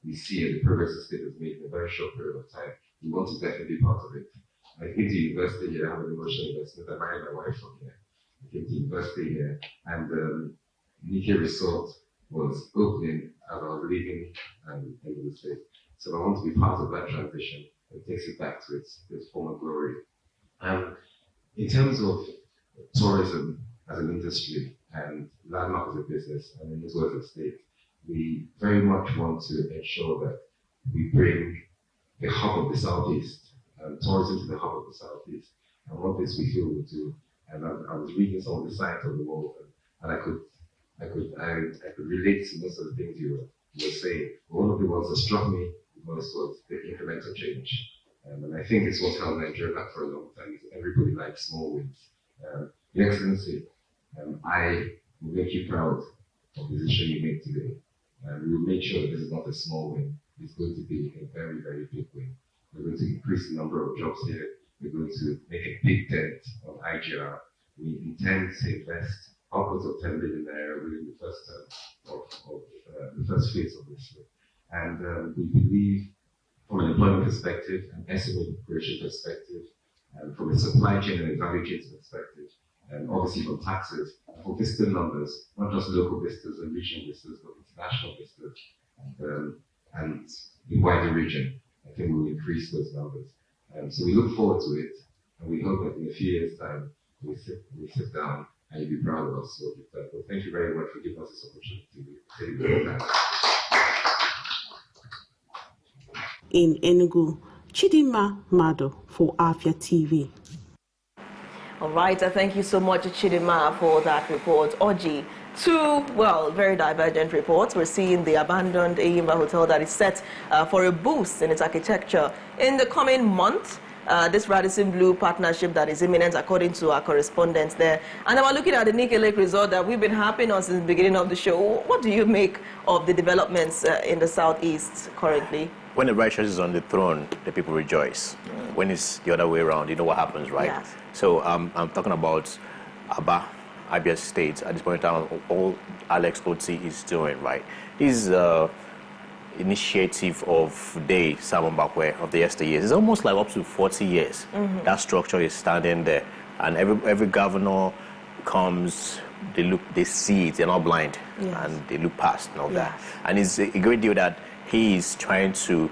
we see and the progress the state has made in a very short period of time. We want to definitely be part of it. I came to university here, I have an emotional investment. I married my wife from here. I came to university here, and Nike Resort was opening as I was leaving the state. So I want to be part of that transition and takes it back to its former glory. In terms of tourism as an industry and Landmark as a business and Enugu as a state, we very much want to ensure that we bring the hub of the Southeast, tourism to the hub of the Southeast. And what this we feel will do. And I was reading some of the science of the world, and I could relate to most of the things you were saying. One of the ones that struck me most was the incremental change. And I think it's what held Nigeria back for a long time, is everybody likes small wins. Your Excellency, I will make you proud of the decision you made today. We will make sure that this is not a small win. It's going to be a very, very big win. We're going to increase the number of jobs here. We're going to make a big dent on IGR. We intend to invest upwards of 10 billion naira within the first term of the first phase of this. And we believe, from an employment perspective, an SME creation perspective, from a supply chain and a value chain perspective, and obviously from taxes, for visitor numbers, not just local visitors and regional visitors, but international visitors, and the wider region. I think we'll increase those numbers. So we look forward to it, and we hope that in a few years' time, we sit down and you'll be proud of us. So thank you very much for giving us this opportunity.
In Enugu, Chidima Mado for Afia TV.
All right, thank you so much, Chidima, for that report. Oji, two, very divergent reports. We're seeing the abandoned Eyimba Hotel that is set for a boost in its architecture in the coming month. This Radisson Blu partnership that is imminent, according to our correspondents there. And then we're looking at the Nike Lake Resort that we've been harping on since the beginning of the show. What do you make of the developments in the southeast currently?
When the righteous is on the throne, the people rejoice. When it's the other way around, you know what happens, right?
Yes.
So I'm talking about Abia State. At this point in time, all Alex Otsi is doing, right? His initiative of Day Simon Bakwe of the yesteryears is almost like up to 40 years. That structure is standing there, and every governor comes, they see it, they're not blind, and they look past and all that. And it's a great deal that he is trying to,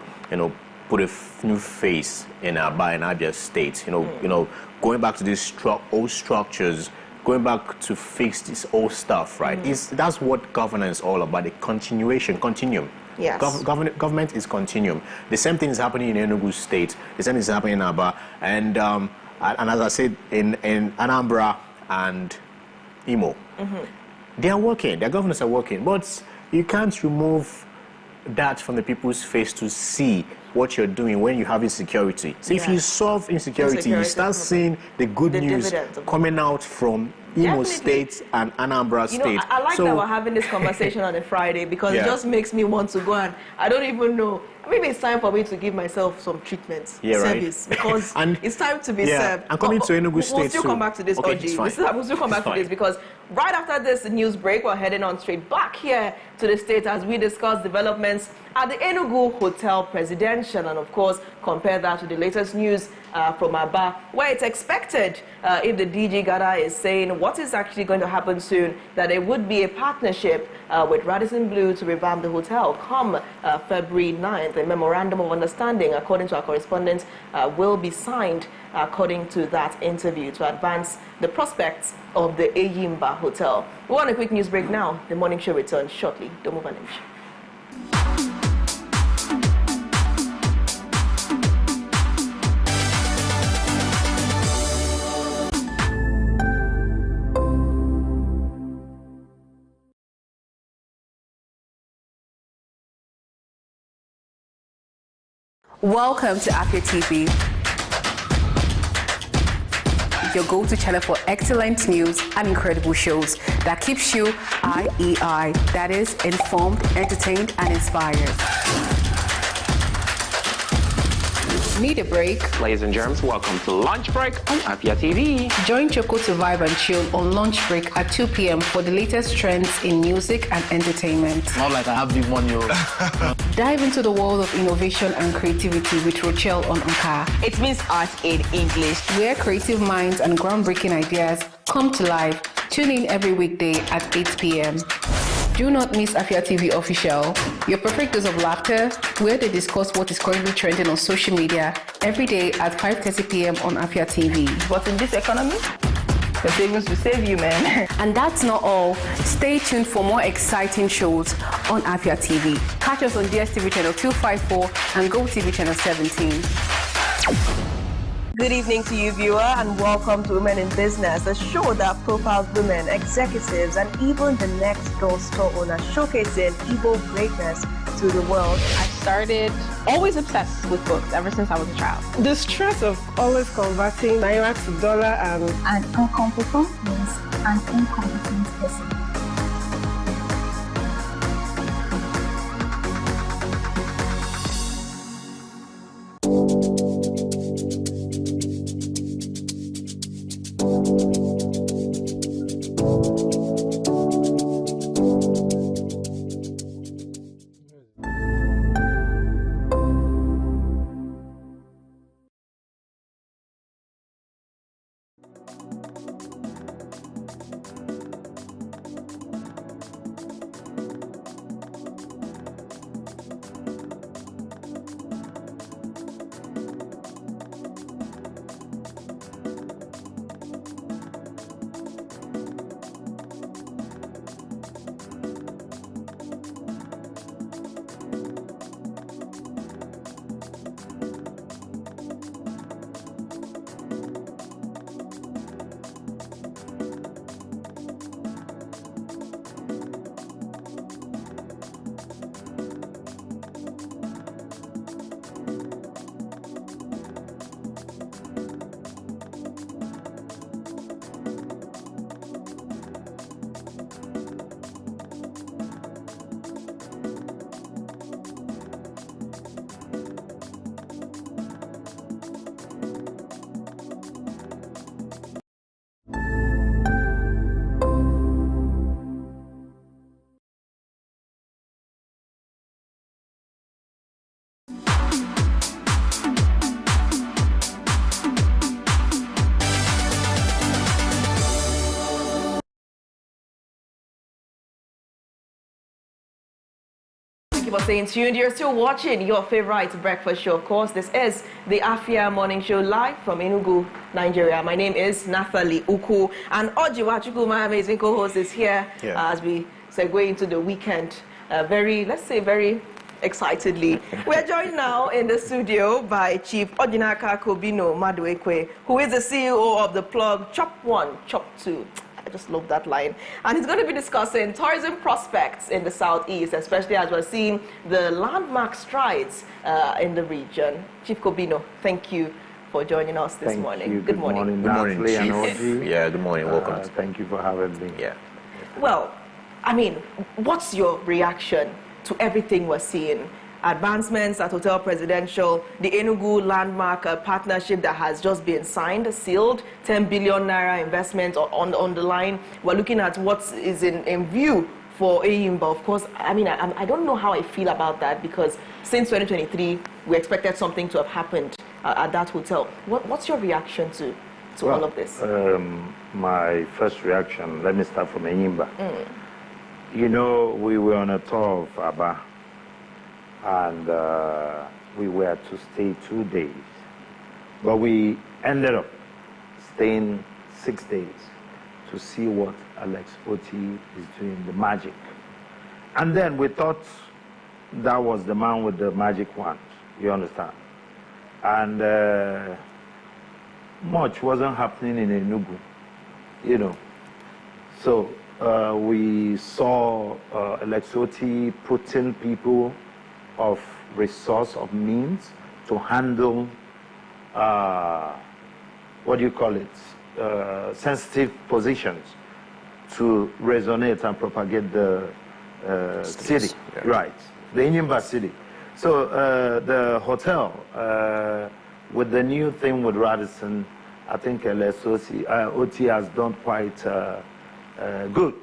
put a new face in Abia State. Going back to these old structures, going back to fix this old stuff, right? That's what governance is all about, the continuum.
Yes.
Government is continuum. The same thing is happening in Enugu State. The same thing is happening in Aba. And as I said, in Anambra and Imo, they are working. Their governors are working. But you can't remove that from the people's face to see what you're doing when you have insecurity. So if you solve insecurity, you start seeing the good news coming out from Imo State and Anambra State.
I like that we're having this conversation on a Friday, because it just makes me want to go, and I don't even know. Maybe it's time for me to give myself some treatment, service, because it's time to be served.
I'm coming to Enugu State.
We'll still come back to this, Oji. We'll still come back to this, because right after this news break, we're heading on straight back here to the state as we discuss developments at the Enugu Hotel Presidential, and of course compare that to the latest news from Aba, where it's expected, if the DG Gada is saying what is actually going to happen soon, that there would be a partnership with Radisson Blu to revamp the hotel come February 9th. A memorandum of understanding, according to our correspondent, will be signed according to that interview to advance the prospects of the Eyimba Hotel. We're on a quick news break now. The morning show returns shortly. Don't move an inch.
Welcome to Afia TV, your go-to channel for excellent news and incredible shows that keeps you IEI, that is, informed, entertained, and inspired. Need a break?
Ladies and germs, welcome to Lunch Break on Afia TV.
Join Choco to vibe and chill on Lunch Break at 2 p.m. for the latest trends in music and entertainment.
Not like I have big money.
Dive into the world of innovation and creativity with Rochelle on Anka.
It means art in English.
Where creative minds and groundbreaking ideas come to life. Tune in every weekday at 8 p.m. Do not miss Afia TV Official, your perfect dose of laughter, where they discuss what is currently trending on social media every day at 5:30 p.m. on Afia TV.
But in this economy, the savings will save you, man.
And that's not all. Stay tuned for more exciting shows on Afia TV. Catch us on DSTV channel 254 and GoTV channel 17.
Good evening to you, viewer, and welcome to Women in Business, a show that profiles women, executives, and even the next door store owners, showcasing Igbo greatness to the world.
I started always obsessed with books ever since I was a child.
The stress of always converting naira to dollar and
an incompetent means an incompetent person.
For staying tuned. You're still watching your favorite breakfast show. Of course, this is the Afia Morning Show live from Enugu, Nigeria. My name is Nathalie Uku, and Ojiwa Chukwu, my amazing co-host, is here as we segue into the weekend. Very excitedly. We're joined now in the studio by Chief Odinaka Kobino Maduekwe, who is the CEO of the plug Chop 1, Chop 2. I just love that line. And he's going to be discussing tourism prospects in the southeast, especially as we're seeing the landmark strides in the region. Chief Kobino, thank you for joining us this morning. Good morning.
Good morning, Chief.
And
Yeah, good morning. Welcome.
Thank you for having me.
Yeah.
Well, I mean, what's your reaction to everything we're seeing? Advancements at Hotel Presidential, the Enugu landmark partnership that has just been signed, sealed, 10 billion naira investment on the line. We're looking at what is in view for Eyimba. Of course, I mean, I don't know how I feel about that, because since 2023, we expected something to have happened at that hotel. What's your reaction to all of this?
My first reaction, let me start from Eyimba. You know, we were on a tour of Aba, and we were to stay 2 days. But we ended up staying 6 days to see what Alex Oti is doing, the magic. And then we thought that was the man with the magic wand, you understand? And much wasn't happening in Enugu, you know. So we saw Alex Oti putting people of resource, of means, to handle, what do you call it, sensitive positions to resonate and propagate the city, right, the Enyimba city. So the hotel with the new thing with Radisson, I think OT has done quite good.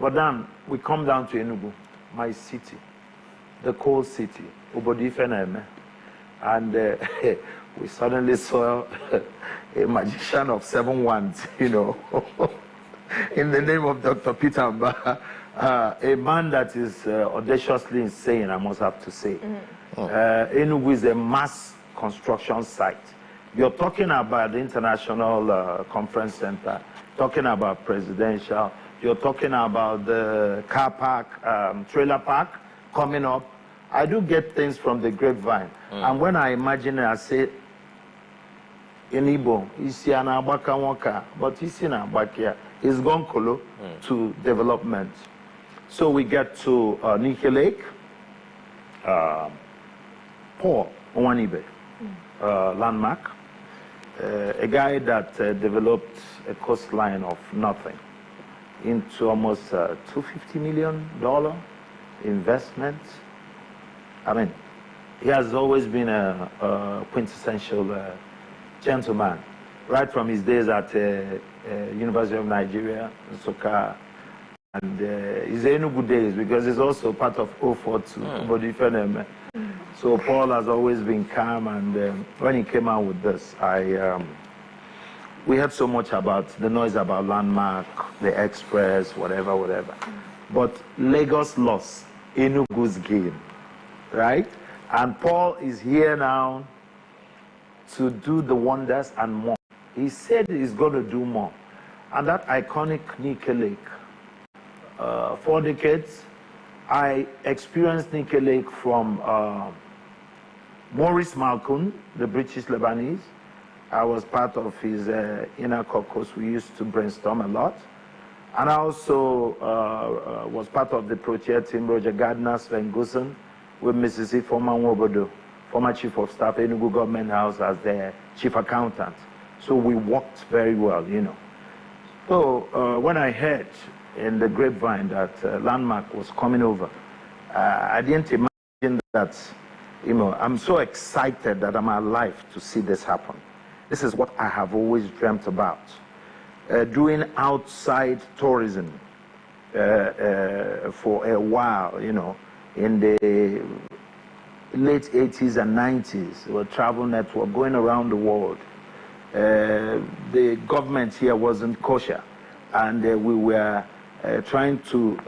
But then we come down to Enugu, my city, the coal city, Obodifeneme, and we suddenly saw a magician of 7 wands, you know, in the name of Dr. Peter Amba, a man that is audaciously insane, I must have to say. Enugu is a mass construction site. You're talking about the International Conference Center, talking about presidential, you're talking about the car park, trailer park coming up. I do get things from the grapevine. And when I imagine it, I say, in Igbo, isi ana abaka waka, but isi na abakia is gone kolo to development. So we get to Nike Lake, Paul Onwanibe, landmark, a guy that developed a coastline of nothing into almost $250 million investment. I mean, he has always been a quintessential gentleman, right from his days at University of Nigeria, Nsukka, and his Enugu days, because he's also part of 042. So Paul has always been calm, and when he came out with this, we heard so much about the noise about landmark, the express, whatever. But Lagos lost, Enugu's game, right? And Paul is here now to do the wonders and more. He said he's going to do more. And that iconic Nike Lake, 4 decades, I experienced Nike Lake from Maurice Malcolm, the British Lebanese. I was part of his inner caucus. We used to brainstorm a lot. And I also was part of the pro-chair team, Roger Gardner, Sven Gussen, with Mrs. Ifoma Nwobodo, former chief of staff, Enugu Government House, as their chief accountant. So we worked very well, you know. So when I heard in the grapevine that Landmark was coming over, I didn't imagine that, you know, I'm so excited that I'm alive to see this happen. This is what I have always dreamt about. Doing outside tourism for a while, you know, in the late 80s and 90s, a travel network going around the world. The government here wasn't kosher, and we were trying to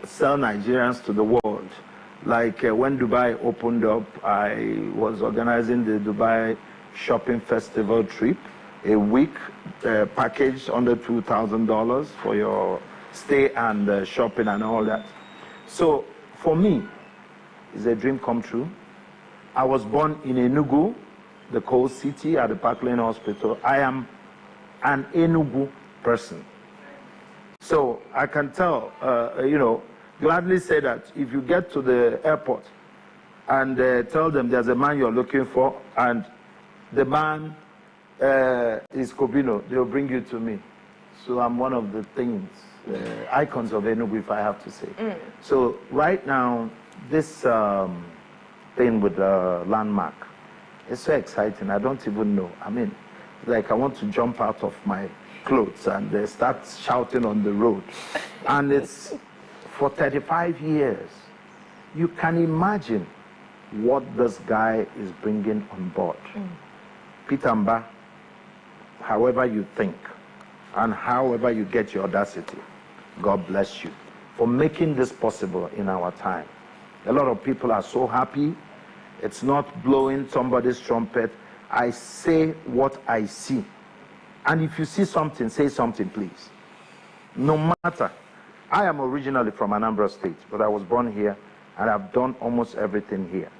sell Nigerians to the world. Like when Dubai opened up, I was organizing the Dubai Shopping Festival trip, a week package under $2,000 for your stay and shopping and all that. So for me, it's a dream come true. I was born in Enugu, the coal city, at the Parkland Hospital. I am an Enugu person. So I can tell, you know, gladly say that if you get to the airport and tell them there's a man you're looking for and the man is Kobino, they'll bring you to me. So I'm one of the things, icons of Enugu, if I have to say. So right now, this thing with the landmark, it's so exciting. I don't even know. I mean, like I want to jump out of my clothes and start shouting on the road. And it's for 35 years. You can imagine what this guy is bringing on board. Peter Amba, however you think and however you get your audacity, God bless you for making this possible in our time. A lot of people are so happy. It's not blowing somebody's trumpet. I say what I see. And if you see something, say something, please. No matter. I am originally from Anambra State, but I was born here, and I've done almost everything here.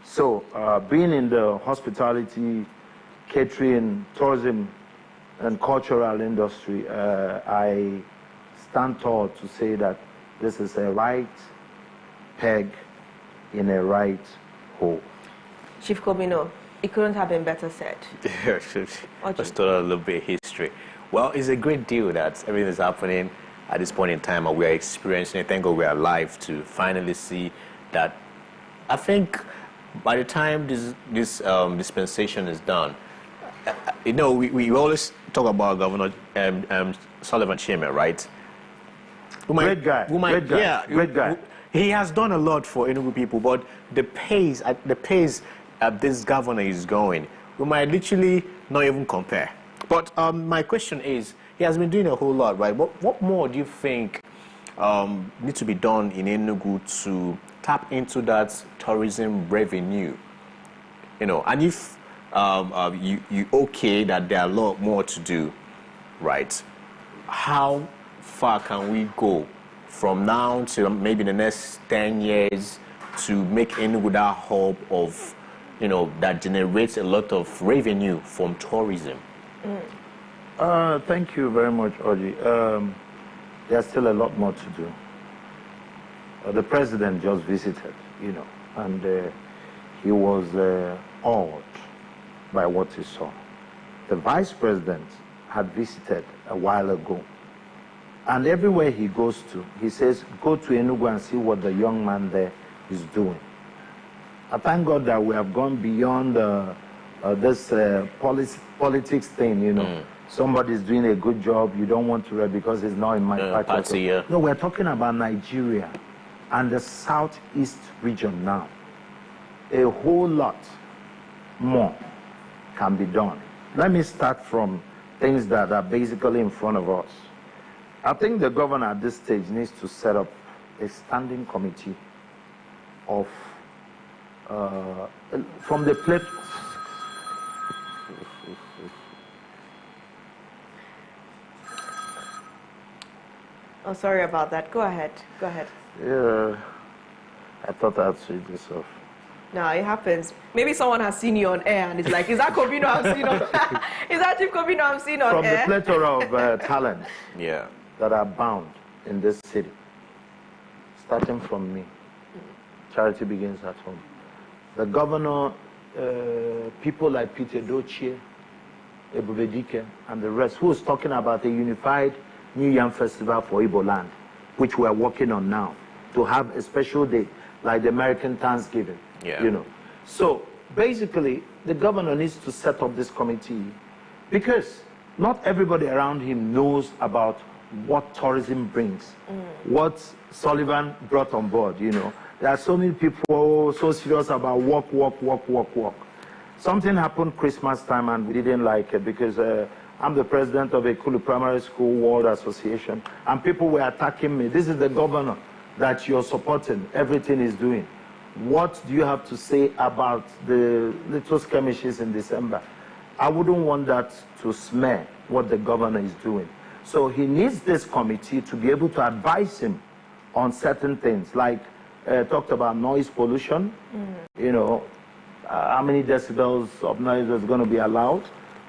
So being in the hospitality, catering, tourism, and cultural industry, I stand tall to say that this is a right peg in a right hole.
Chief Kobino, it couldn't have been better said.
Let's talk a little bit of history. Well, it's a great deal that everything is happening at this point in time, and we are experiencing it. Thank God we are alive to finally see that. I think by the time this dispensation is done, you know, we always talk about Governor Sullivan Chime, right?
Great guy.
Yeah,
great guy.
He has done a lot for Enugu people, but the pace this governor is going, we might literally not even compare. But my question is, he has been doing a whole lot, right? What more do you think needs to be done in Enugu to tap into that tourism revenue? You know, and if you okay that there are a lot more to do, right? How far can we go from now to maybe the next 10 years to make Enugu that hub of, you know, that generates a lot of revenue from tourism?
Thank you very much, Oji. There's still a lot more to do. The president just visited, you know, and he was awed by what he saw. The vice president had visited a while ago, and everywhere he goes to, he says, go to Enugu and see what the young man there is doing. I thank God that we have gone beyond this politics thing, you know. Somebody's doing a good job, you don't want to read because it's not in my party.
Yeah.
No, we're talking about Nigeria and the southeast region now. A whole lot more can be done. Let me start from things that are basically in front of us. I think the governor at this stage needs to set up a standing committee of from the plate.
Oh, sorry about that. Go ahead. Go ahead.
Yeah, I thought I'd switch this off.
No, it happens. Maybe someone has seen you on air and it's like, is that Kobino I'm seen on is that Chief Kobino I'm seen on
From
air?
the plethora of talents that are bound in this city, starting from me. Charity begins at home. The governor, people like Peter Dochie, Ebubedike, and the rest, who is talking about a unified New Yam Festival for Igbo land, which we are working on now, to have a special day like the American Thanksgiving, you know. So basically, the governor needs to set up this committee because not everybody around him knows about what tourism brings, what Sullivan brought on board, you know. There are so many people so serious about work. Something happened Christmas time and we didn't like it because I'm the president of a Kulu Primary School World Association and people were attacking me. This is the governor that you're supporting, everything he's doing. What do you have to say about the little skirmishes in December? I wouldn't want that to smear what the governor is doing. So he needs this committee to be able to advise him on certain things, like talked about noise pollution, you know, how many decibels of noise is going to be allowed.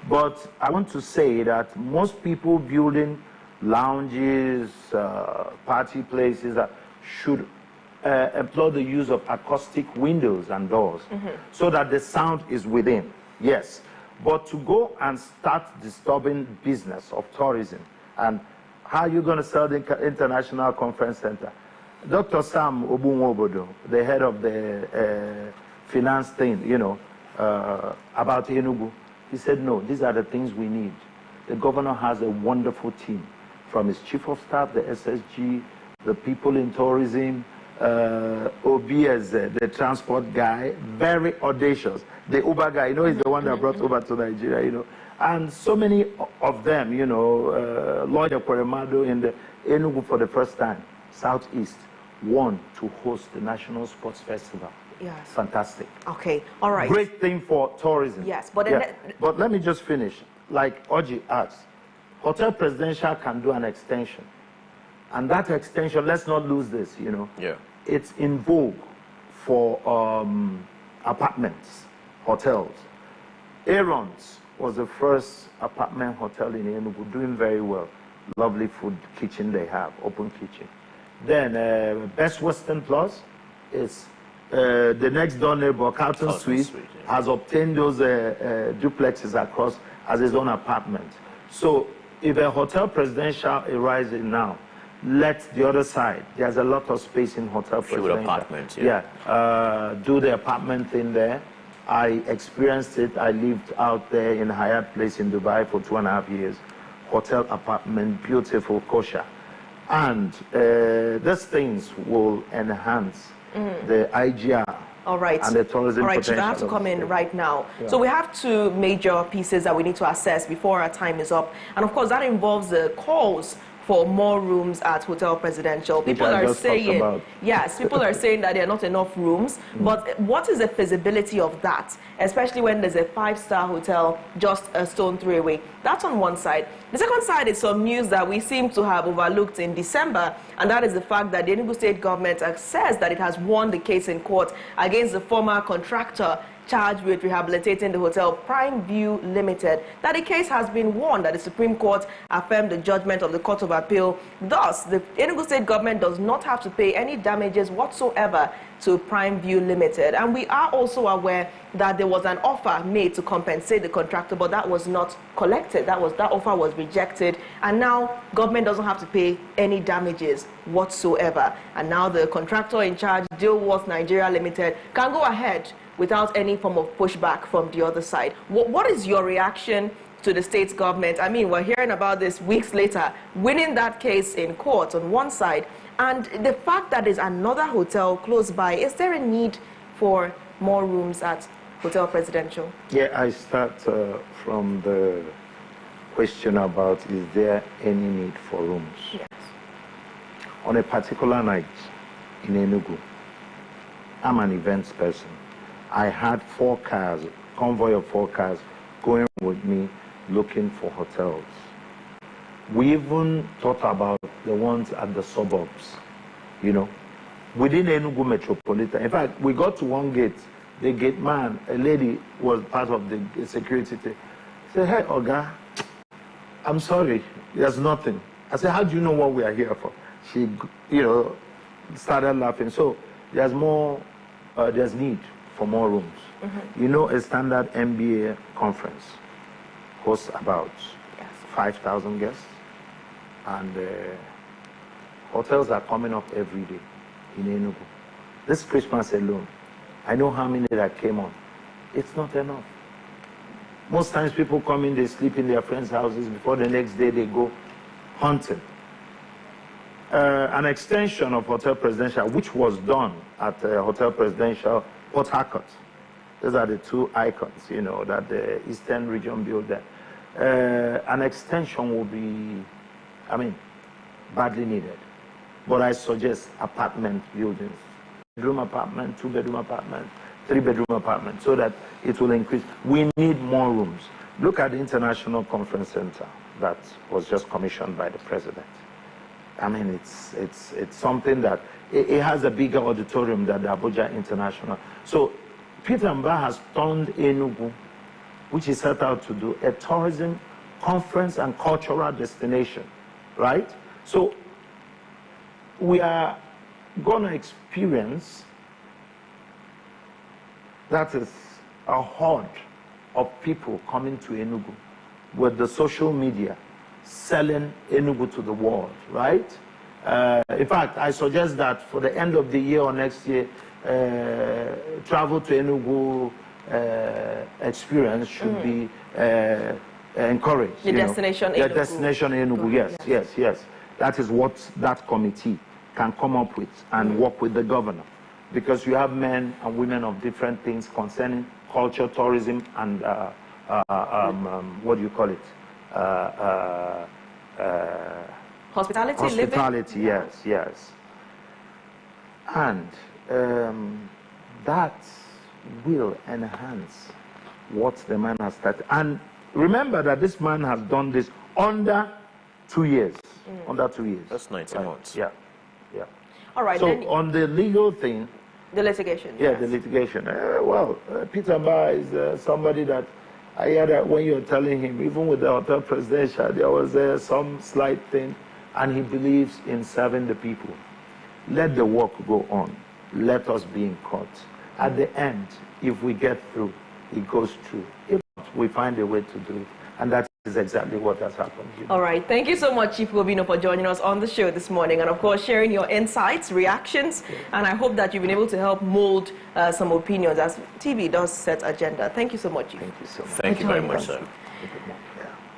But I want to say that most people building lounges, party places should employ the use of acoustic windows and doors so that the sound is within, yes. But to go and start disturbing business of tourism, and how are you going to sell the International Conference Center? Dr. Sam Obunwobodo, the head of the finance thing, you know, about Enugu, he said, no, these are the things we need. The governor has a wonderful team, from his chief of staff, the SSG, the people in tourism, Obi as the transport guy, very audacious. The Uber guy, you know, he's the one that brought Uber to Nigeria, you know. And so many of them, you know, Lloyd Ekweremadu in the Enugu for the first time, Southeast, won to host the National Sports Festival.
Yes.
Fantastic.
Okay, all right.
Great thing for tourism.
Yes, but
but let me just finish. Like Oji asked, Hotel Presidential can do an extension. And that extension, let's not lose this, you know. It's in vogue for apartments, hotels. Aaron's was the first apartment hotel in Enugu, doing very well. Lovely food kitchen they have, open kitchen. Then Best Western Plus is the next door neighbor, Carlton Suite, has obtained those duplexes across as his own apartment. So if a Hotel Presidential arises now, let the other side. There's a lot of space in Hotel Presidential.
Apartments,
do the apartment thing there. I experienced it. I lived out there in Hyatt Place in Dubai for 2.5 years. Hotel apartment, beautiful, kosher. And these things will enhance the IGR.
All right.
And the tourism
All right,
potential.
you have to come in right now.
Yeah.
So we have two major pieces that we need to assess before our time is up. And of course, that involves the calls for more rooms at Hotel Presidential. People are saying, yes, people are saying that there are not enough rooms. But what is the feasibility of that, especially when there's a 5-star hotel just a stone throw away? That's on one side. The second side is some news that we seem to have overlooked in December, and that is the fact that the Enugu state government says that it has won the case in court against the former contractor charged with rehabilitating the hotel Prime View Limited, that the case has been won, that the Supreme Court affirmed the judgment of the Court of Appeal. Thus, the Enugu state government does not have to pay any damages whatsoever to Prime View Limited. And we are also aware that there was an offer made to compensate the contractor, but that was not collected. That offer was rejected. And now government doesn't have to pay any damages whatsoever. And now the contractor in charge, Dealworth Nigeria Limited, can go ahead without any form of pushback from the other side. What is your reaction to the state government? I mean, we're hearing about this weeks later, winning that case in court on one side, and the fact that there's another hotel close by. Is there a need for more rooms at Hotel Presidential?
Yeah, I start from the question about is there any need for rooms?
Yes.
On a particular night in Enugu, I'm an events person. I had 4 cars, convoy of 4 cars, going with me looking for hotels. We even thought about the ones at the suburbs, you know, within Enugu Metropolitan. In fact, we got to one gate, the gate man, a lady was part of the security team, said, "Hey, Oga, I'm sorry, there's nothing." I said, "How do you know what we are here for?" She, you know, started laughing. So there's more, there's need for more rooms. You know, a standard MBA conference hosts about 5,000 guests, and hotels are coming up every day in Enugu. This Christmas alone, I know how many that came on. It's not enough. Most times people come in, they sleep in their friends' houses, before the next day they go hunting. An extension of Hotel Presidential, which was done at Hotel Presidential Port Harcourt. Those are the 2 icons, you know, that the Eastern region built there. An extension will be, I mean, badly needed. But I suggest apartment buildings. Bedroom apartment, 2-bedroom apartment, 3-bedroom apartment, so that it will increase. We need more rooms. Look at the International Conference Center that was just commissioned by the president. I mean, it's something that, it has a bigger auditorium than the Abuja International. So Peter Mba has turned Enugu, which he set out to do, a tourism, conference, and cultural destination, right? So we are going to experience, that is a horde of people coming to Enugu with the social media selling Enugu to the world, right? In fact, I suggest that for the end of the year or next year, travel to Enugu experience should be encouraged.
The destination Enugu.
The destination Enugu, yes. That is what that committee can come up with and work with the governor. Because you have men and women of different things concerning culture, tourism, and what do you call it?
Hospitality,
living? Yes. And that will enhance what the man has started. And remember that this man has done this under 2 years. Under 2 years.
That's 19 months.
Yeah.
All right.
So on the legal thing.
The litigation.
Yeah, the litigation. Peter Mba is somebody that I hear that when you're telling him, even with the Hotel Presidential, there was some slight thing, and he believes in serving the people. Let the work go on. Let us be in court. At the end, if we get through, it goes through. If not, we find a way to do it. And that is exactly what has happened.
All right. Thank you so much, Chief Gobino, for joining us on the show this morning and, of course, sharing your insights, reactions, and I hope that you've been able to help mold some opinions as TV does set agenda. Thank you so much, Chief.
Thank you so much.
Thank you very much, sir.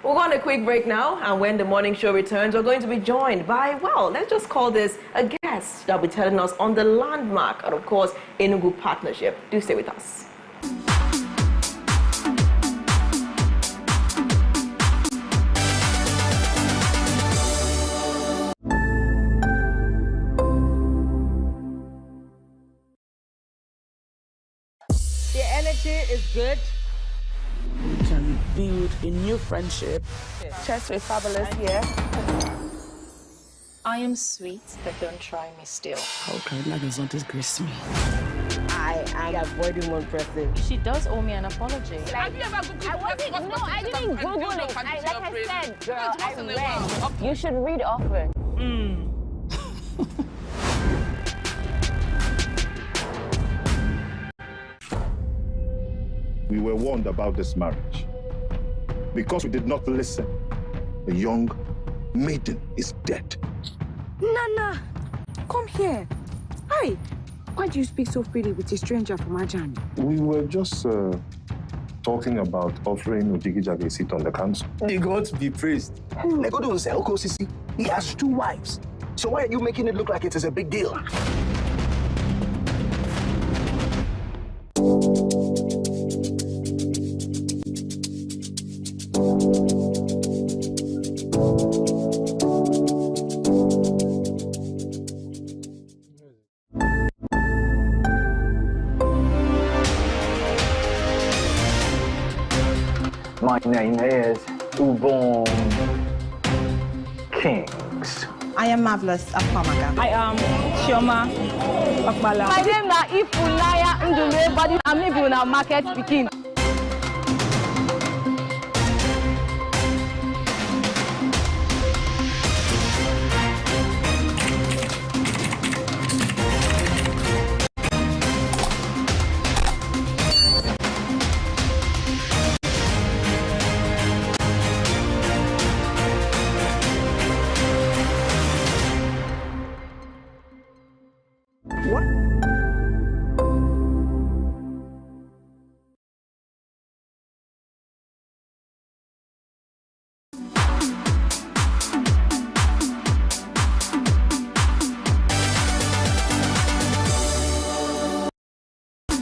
We'll go on a quick break now, and when the morning show returns, we're going to be joined by, well, let's just call this a guest that will be telling us on the landmark and, of course, Enugu partnership. Do stay with us.
The energy is good.
We can build a new friendship.
Chess with Fabulous here.
I am sweet, but don't try me still.
How can Lagos not disgrace me?
I am avoiding one person.
She does owe me an apology.
Have you ever Googled I didn't Google it. Like I said, girl, I read.
You should read often.
We were warned about this marriage. Because we did not listen, the young maiden is dead.
Nana, come here. Hi. Why do you speak so freely with a stranger from Ajani?
We were just talking about offering Ojigijage a seat on the council.
The gods be praised. Negodo is Sisi. He has 2 wives. So why are you making it look like it is a big deal?
My name is Ubon Kings.
I am Marvelous Afamaga.
I am Chioma Akbala. My name is Ifulaya Ndule, but I'm living in market speaking.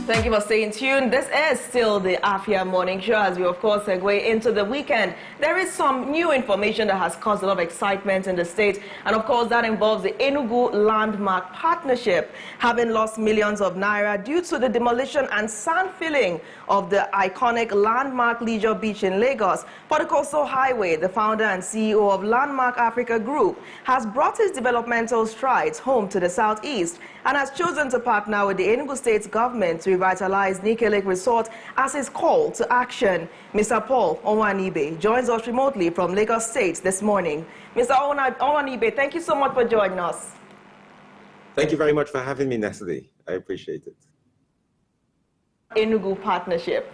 Thank you for staying tuned. This is still the Afia Morning Show as we, of course, segue into the weekend. There is some new information that has caused a lot of excitement in the state, and of course, that involves the Enugu Landmark Partnership having lost millions of naira due to the demolition and sand filling of the iconic Landmark Leisure Beach in Lagos. For the Coastal Highway, the founder and CEO of Landmark Africa Group has brought his developmental strides home to the southeast and has chosen to partner with the Enugu State government to revitalize Nike Lake Resort as his call to action. Mr. Paul Onwanibe joins us remotely from Lagos State this morning. Mr. Onwanibe, thank you so much for joining us.
Thank you very much for having me, Nestle. I appreciate it.
Enugu partnership.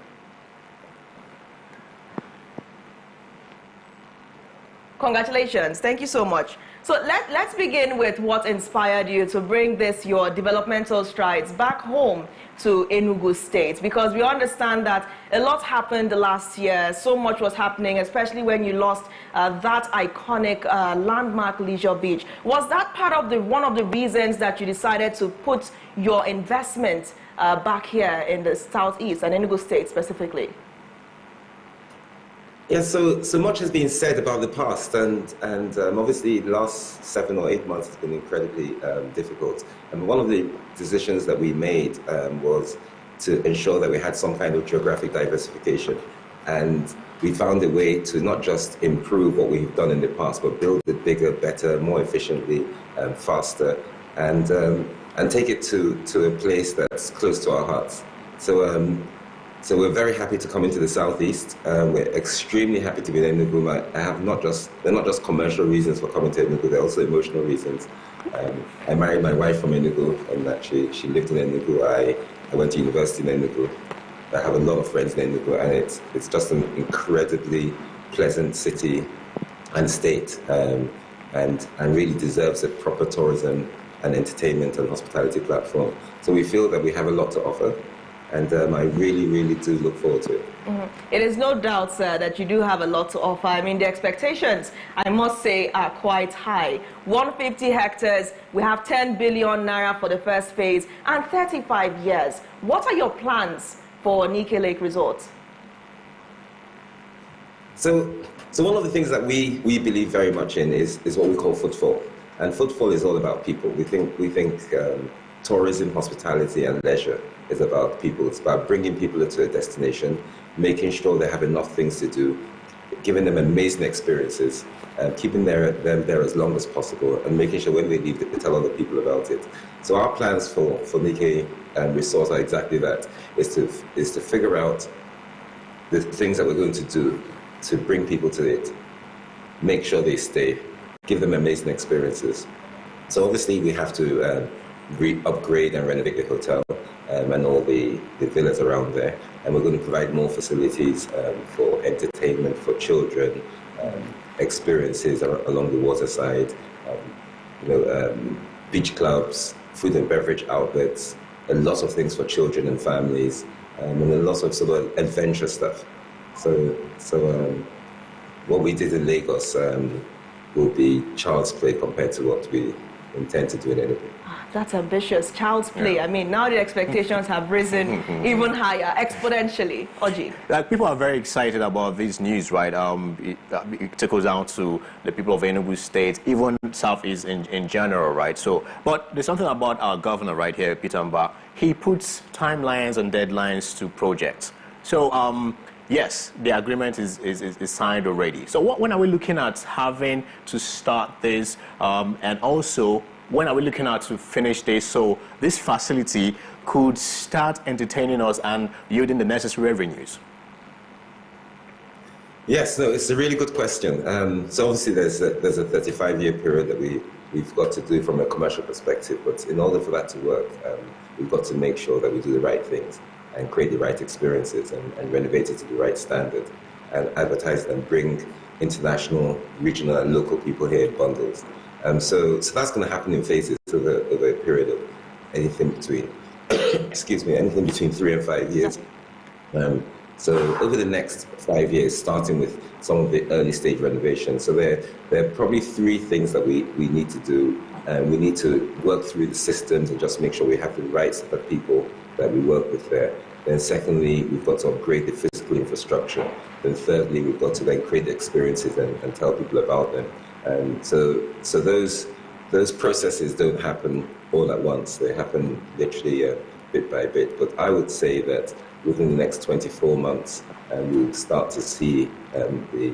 Congratulations. Thank you so much. So let's begin with what inspired you to bring your developmental strides back home to Enugu State, because we understand that a lot happened last year. So much was happening, especially when you lost that iconic Landmark Leisure Beach. Was that part of one of the reasons that you decided to put your investment back here in the southeast and Enugu State specifically?
Yeah, so much has been said about the past, and obviously the last 7 or 8 months has been incredibly difficult. And one of the decisions that we made was to ensure that we had some kind of geographic diversification. And we found a way to not just improve what we've done in the past, but build it bigger, better, more efficiently, faster, and take it to a place that's close to our hearts. So we're very happy to come into the southeast. We're extremely happy to be in Enugu. They're not just commercial reasons for coming to Enugu, they're also emotional reasons. I married my wife from Enugu, and actually she lived in Enugu. I went to university in Enugu. I have a lot of friends in Enugu, and it's just an incredibly pleasant city and state, and really deserves a proper tourism and entertainment and hospitality platform. So we feel that we have a lot to offer, and I really, really do look forward to it.
It is no doubt, sir, that you do have a lot to offer. I mean, the expectations, I must say, are quite high. 150 hectares, we have 10 billion naira for the first phase, and 35 years. What are your plans for Nike Lake Resort?
So one of the things that we believe very much in is what we call footfall. And footfall is all about people. We think tourism, hospitality, and leisure is about people. It's about bringing people into a destination, making sure they have enough things to do, giving them amazing experiences, keeping them there as long as possible, and making sure when they leave, they tell other people about it. So our plans for Nike Resort are exactly that: is to figure out the things that we're going to do to bring people to it, make sure they stay, give them amazing experiences. So obviously we have to upgrade and renovate the hotel and all the villas around there, and we're going to provide more facilities for entertainment for children, experiences along the waterside, beach clubs, food and beverage outlets, a lot of things for children and families, and a lot of sort of adventure stuff. So what we did in Lagos will be child's play compared to what we intend to do in Enugu.
That's ambitious. Child's play. Yeah. I mean, now the expectations have risen even higher, exponentially. Oji.
Like, people are very excited about this news, right? It trickles down to the people of Enugu State, even Southeast in general, right? So, but there's something about our governor right here, Peter Mba. He puts timelines and deadlines to projects. So, yes, the agreement is signed already. So when are we looking at having to start this, and also when are we looking at to finish this so this facility could start entertaining us and yielding the necessary revenues?
Yes, no, it's a really good question. So obviously there's a 35-year period that we've got to do from a commercial perspective, but in order for that to work, we've got to make sure that we do the right things and create the right experiences and renovate it to the right standard and advertise and bring international, regional and local people here in bundles. So that's going to happen in phases over a period of anything between, anything between 3 and 5 years. So over the next 5 years, starting with some of the early stage renovations. So there are probably 3 things that we need to do. We need to work through the systems and just make sure we have the right set of people that we work with there. Then secondly, we've got to upgrade the physical infrastructure. Then thirdly, we've got to then create the experiences and tell people about them. So those processes don't happen all at once. They happen literally bit by bit. But I would say that within the next 24 months, we'll start to see the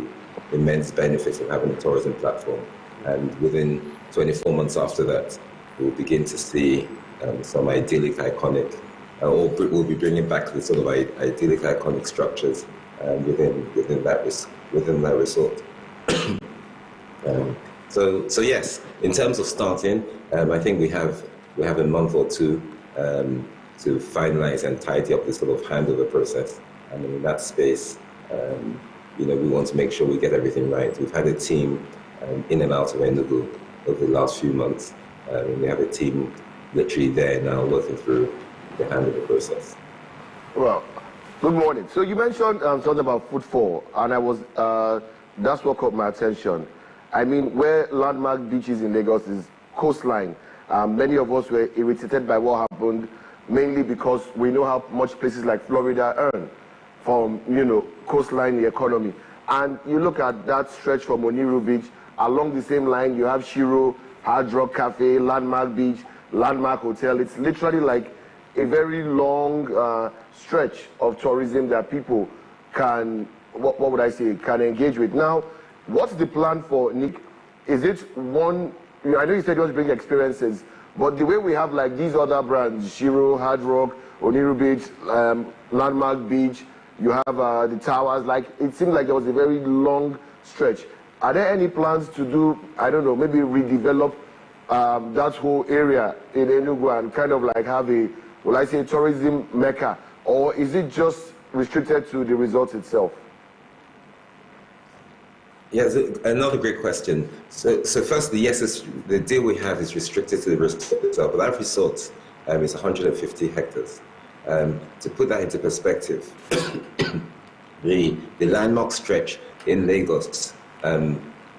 immense benefits of having a tourism platform. And within 24 months after that, we'll begin to see some idyllic, iconic, or we'll be bringing back the sort of idyllic, iconic structures within that resort. So yes, in terms of starting, I think we have a month or two to finalize and tidy up this sort of handover process. And in that space, we want to make sure we get everything right. We've had a team in and out of Enugu over the last few months. We have a team literally there now working through the handover process.
Well, good morning. So you mentioned something about footfall, and that's what caught my attention. I mean, where landmark beaches in Lagos is coastline. Many of us were irritated by what happened, mainly because we know how much places like Florida earn from, coastline economy. And you look at that stretch from Oniru Beach, along the same line, you have Shiro, Hard Rock Cafe, Landmark Beach, Landmark Hotel. It's literally like a very long stretch of tourism that people can, what would I say, can engage with. Now, what's the plan for Nick? Is it one, I know you said you want to bring experiences, but the way we have like these other brands, Shiro, Hard Rock, Oniru Beach, Landmark Beach, you have the towers, like it seems like there was a very long stretch. Are there any plans to do, I don't know, maybe redevelop that whole area in Enugu and kind of like have a, will I say, tourism mecca? Or is it just restricted to the resort itself?
Yes, another great question. So firstly, yes, the deal we have is restricted to the resort itself, but that resort is 150 hectares. To put that into perspective, the landmark stretch in Lagos,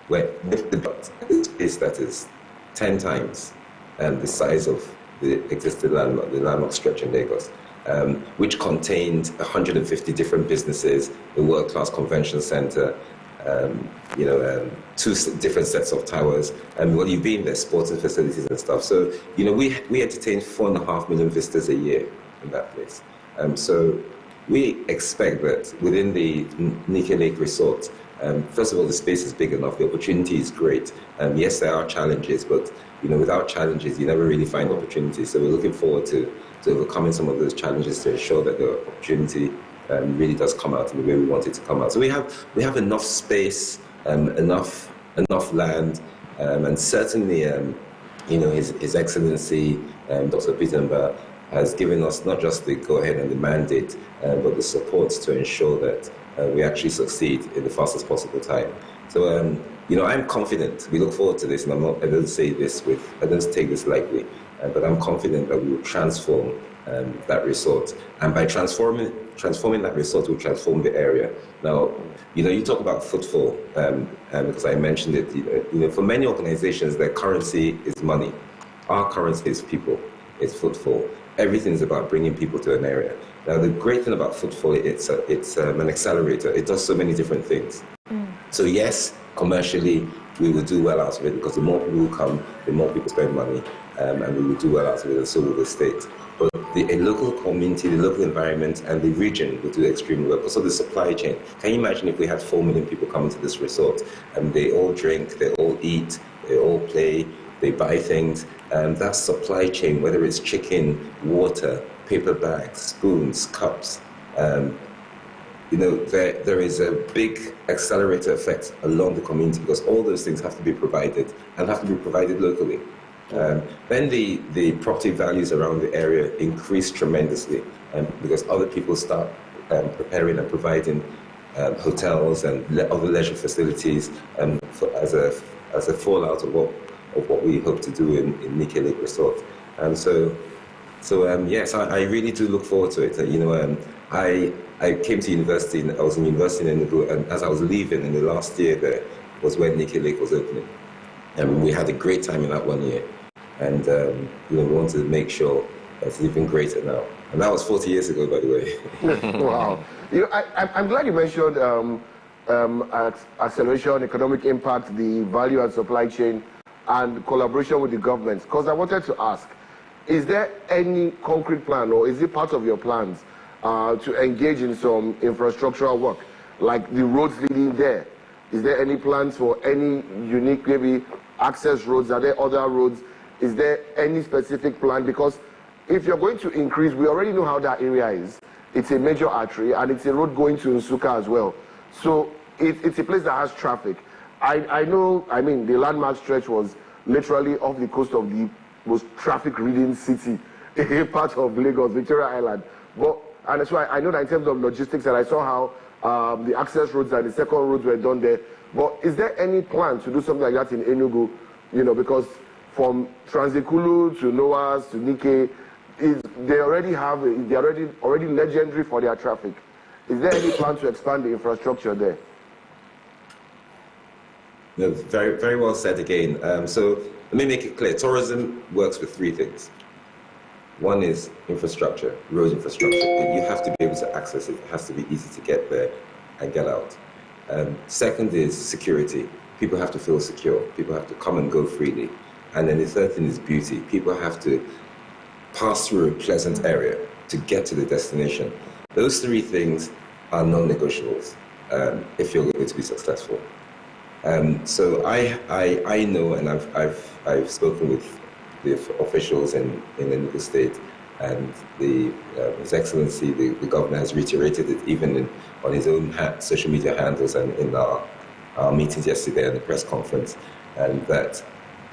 where the space that is 10 times the size of the existing landmark stretch in Lagos, which contained 150 different businesses, a world-class convention center, two different sets of towers, and well, you've been there, sporting facilities and stuff. So, we entertain 4.5 million visitors a year in that place. So we expect that within the Nike Lake Resort, first of all, the space is big enough, the opportunity is great. Yes, there are challenges, but without challenges, you never really find opportunities. So we're looking forward to overcoming some of those challenges to ensure that the opportunity really does come out in the way we want it to come out. So we have enough space, enough land, and certainly, His Excellency Dr. Peter Mba has given us not just the go-ahead and the mandate, but the support to ensure that we actually succeed in the fastest possible time. So, I'm confident. We look forward to this, and I don't take this lightly, but I'm confident that we will transform that resort, and by transforming that resort, we'll transform the area. Now, you talk about footfall, because I mentioned it. For many organizations, their currency is money. Our currency is people. It's footfall. Everything's about bringing people to an area. Now, the great thing about footfall, it's an accelerator. It does so many different things. So yes, commercially, we will do well out of it, because the more people who come, the more people spend money, and we will do well out of it, and so will the state. But the local community, the local environment, and the region will do extremely well. Also, the supply chain. Can you imagine if we had 4 million people coming to this resort, and they all drink, they all eat, they all play, they buy things, and that supply chain, whether it's chicken, water, paper bags, spoons, cups, there is a big accelerator effect along the community, because all those things have to be provided, and have to be provided locally. Then the property values around the area increase tremendously, because other people start preparing and providing hotels and other leisure facilities as a fallout of what we hope to do in Nike Lake Resort. Yes, I really do look forward to it. I came to university, I was in university in Enugu, and as I was leaving in the last year there was when Nike Lake was opening. And we had a great time in that 1 year. And we wanted to make sure it's even greater now. And that was 40 years ago, by the way.
Wow. I'm glad you mentioned acceleration, economic impact, the value and supply chain, and collaboration with the government. Because I wanted to ask, is there any concrete plan, or is it part of your plans to engage in some infrastructural work, like the roads leading there? Is there any plans for any unique, maybe access roads? Are there other roads? Is there any specific plan? Because if you're going to increase, we already know how that area is. It's a major artery, and it's a road going to Nsukka as well. So it's a place that has traffic. I mean, the landmark stretch was literally off the coast of the most traffic-ridden city, a part of Lagos, Victoria Island. And that's why I know that in terms of logistics, and I saw how the access roads and the second roads were done there. But is there any plan to do something like that in Enugu? Because from Transikulu to Noah's to Nike, they're already legendary for their traffic. Is there any plan to expand the infrastructure there?
No, very, very well said again. So let me make it clear. Tourism works with 3 things. One is infrastructure, road infrastructure. You have to be able to access it. It has to be easy to get there and get out. Second is security. People have to feel secure. People have to come and go freely. And then the third thing is beauty. People have to pass through a pleasant area to get to the destination. Those 3 things are non-negotiables if you're going to be successful. So I know, and I've spoken with the officials in Enugu State, and His Excellency, the governor, has reiterated it even on his own social media handles and in our meetings yesterday and the press conference, and that,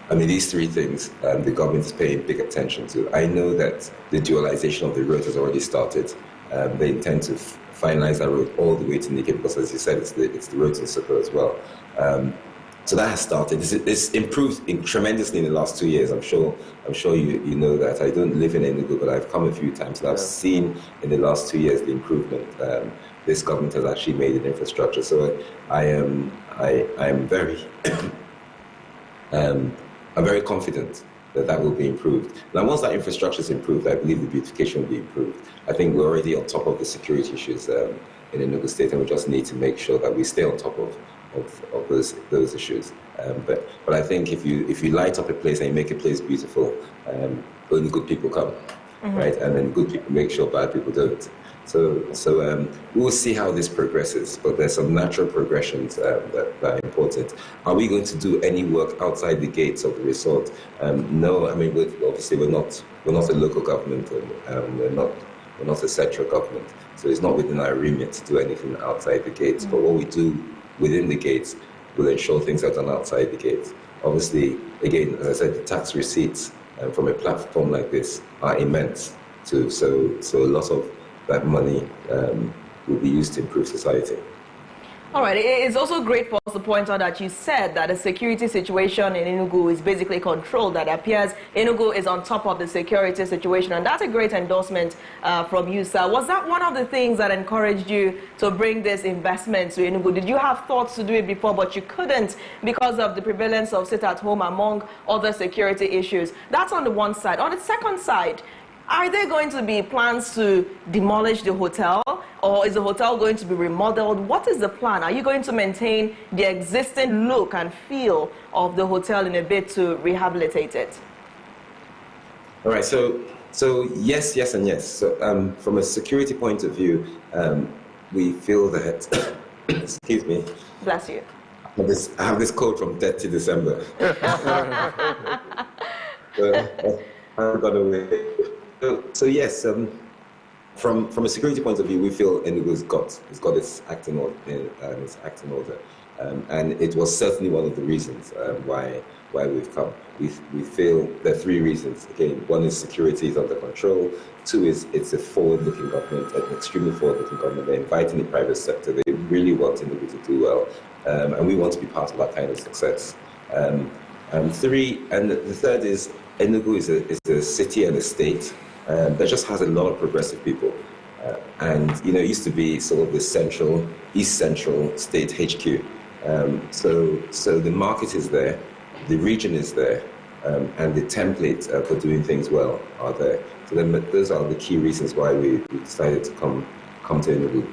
these 3 things the government is paying big attention to. I know that the dualization of the road has already started. they intend to finalize that road all the way to Nike because, as you said, it's the road to Nsukka as well. So that has started. It's improved tremendously in the last 2 years. I'm sure you know that. I don't live in Enugu, but I've come a few times and I've seen in the last 2 years the improvement this government has actually made in infrastructure. So I'm very I'm very confident that will be improved. Now, once that infrastructure is improved, I believe the beautification will be improved. I think we're already on top of the security issues in Enugu State, and we just need to make sure that we stay on top of those issues. But I think if you light up a place and you make a place beautiful, only good people come, right? And then good people make sure bad people don't. So we'll see how this progresses, but there's some natural progressions that are important. Are we going to do any work outside the gates of the resort? No, I mean, obviously we're not a local government, and we're not a central government, so it's not within our remit to do anything outside the gates. But what we do within the gates will ensure things are done outside the gates. Obviously, again, as I said, the tax receipts from a platform like this are immense too. So a lot of that money will be used to improve society.
All right, it's also great for us to point out that you said that the security situation in Enugu is basically controlled, that appears Enugu is on top of the security situation, and that's a great endorsement from you, sir. Was that one of the things that encouraged you to bring this investment to Enugu? Did you have thoughts to do it before, but you couldn't because of the prevalence of sit-at-home among other security issues? That's on the one side. On the second side, are there going to be plans to demolish the hotel, or is the hotel going to be remodeled? What is the plan? Are you going to maintain the existing look and feel of the hotel in a bit to rehabilitate it?
All right, so yes, and yes. So from a security point of view, we feel that, excuse me.
Bless you.
I have this cold from 30 December. I got away. So yes, from a security point of view, we feel Enugu's got its acting order, and it was certainly one of the reasons why we've come. We feel there are three reasons. Again, one is security is under control. Two is it's a forward-looking government, an extremely forward-looking government. They're inviting the private sector. They really want Enugu to do well, and we want to be part of that kind of success. The third is Enugu is a city and a state that just has a lot of progressive people. And, it used to be sort of the East Central state HQ. So the market is there, the region is there, and the templates for doing things well are there. So then those are the key reasons why we decided to come to Enugu.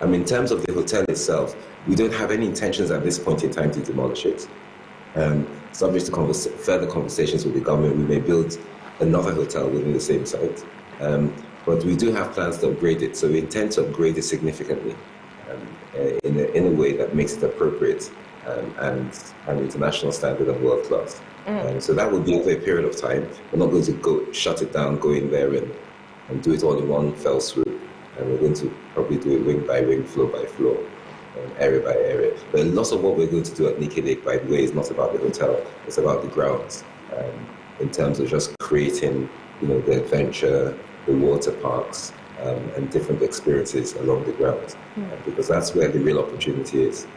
In terms of the hotel itself, we don't have any intentions at this point in time to demolish it. Subject to further conversations with the government, we may build another hotel within the same site. But we do have plans to upgrade it, so we intend to upgrade it significantly in a way that makes it appropriate and international standard and world class. So that will be over a period of time. We're not going to go shut it down, go in there and do it all in one fell swoop. And we're going to probably do it wing by wing, floor by floor. Area by area. But a lot of what we're going to do at Nike Lake, by the way, is not about the hotel. It's about the grounds, in terms of just creating, the adventure, the water parks, and different experiences along the grounds, because that's where the real opportunity is.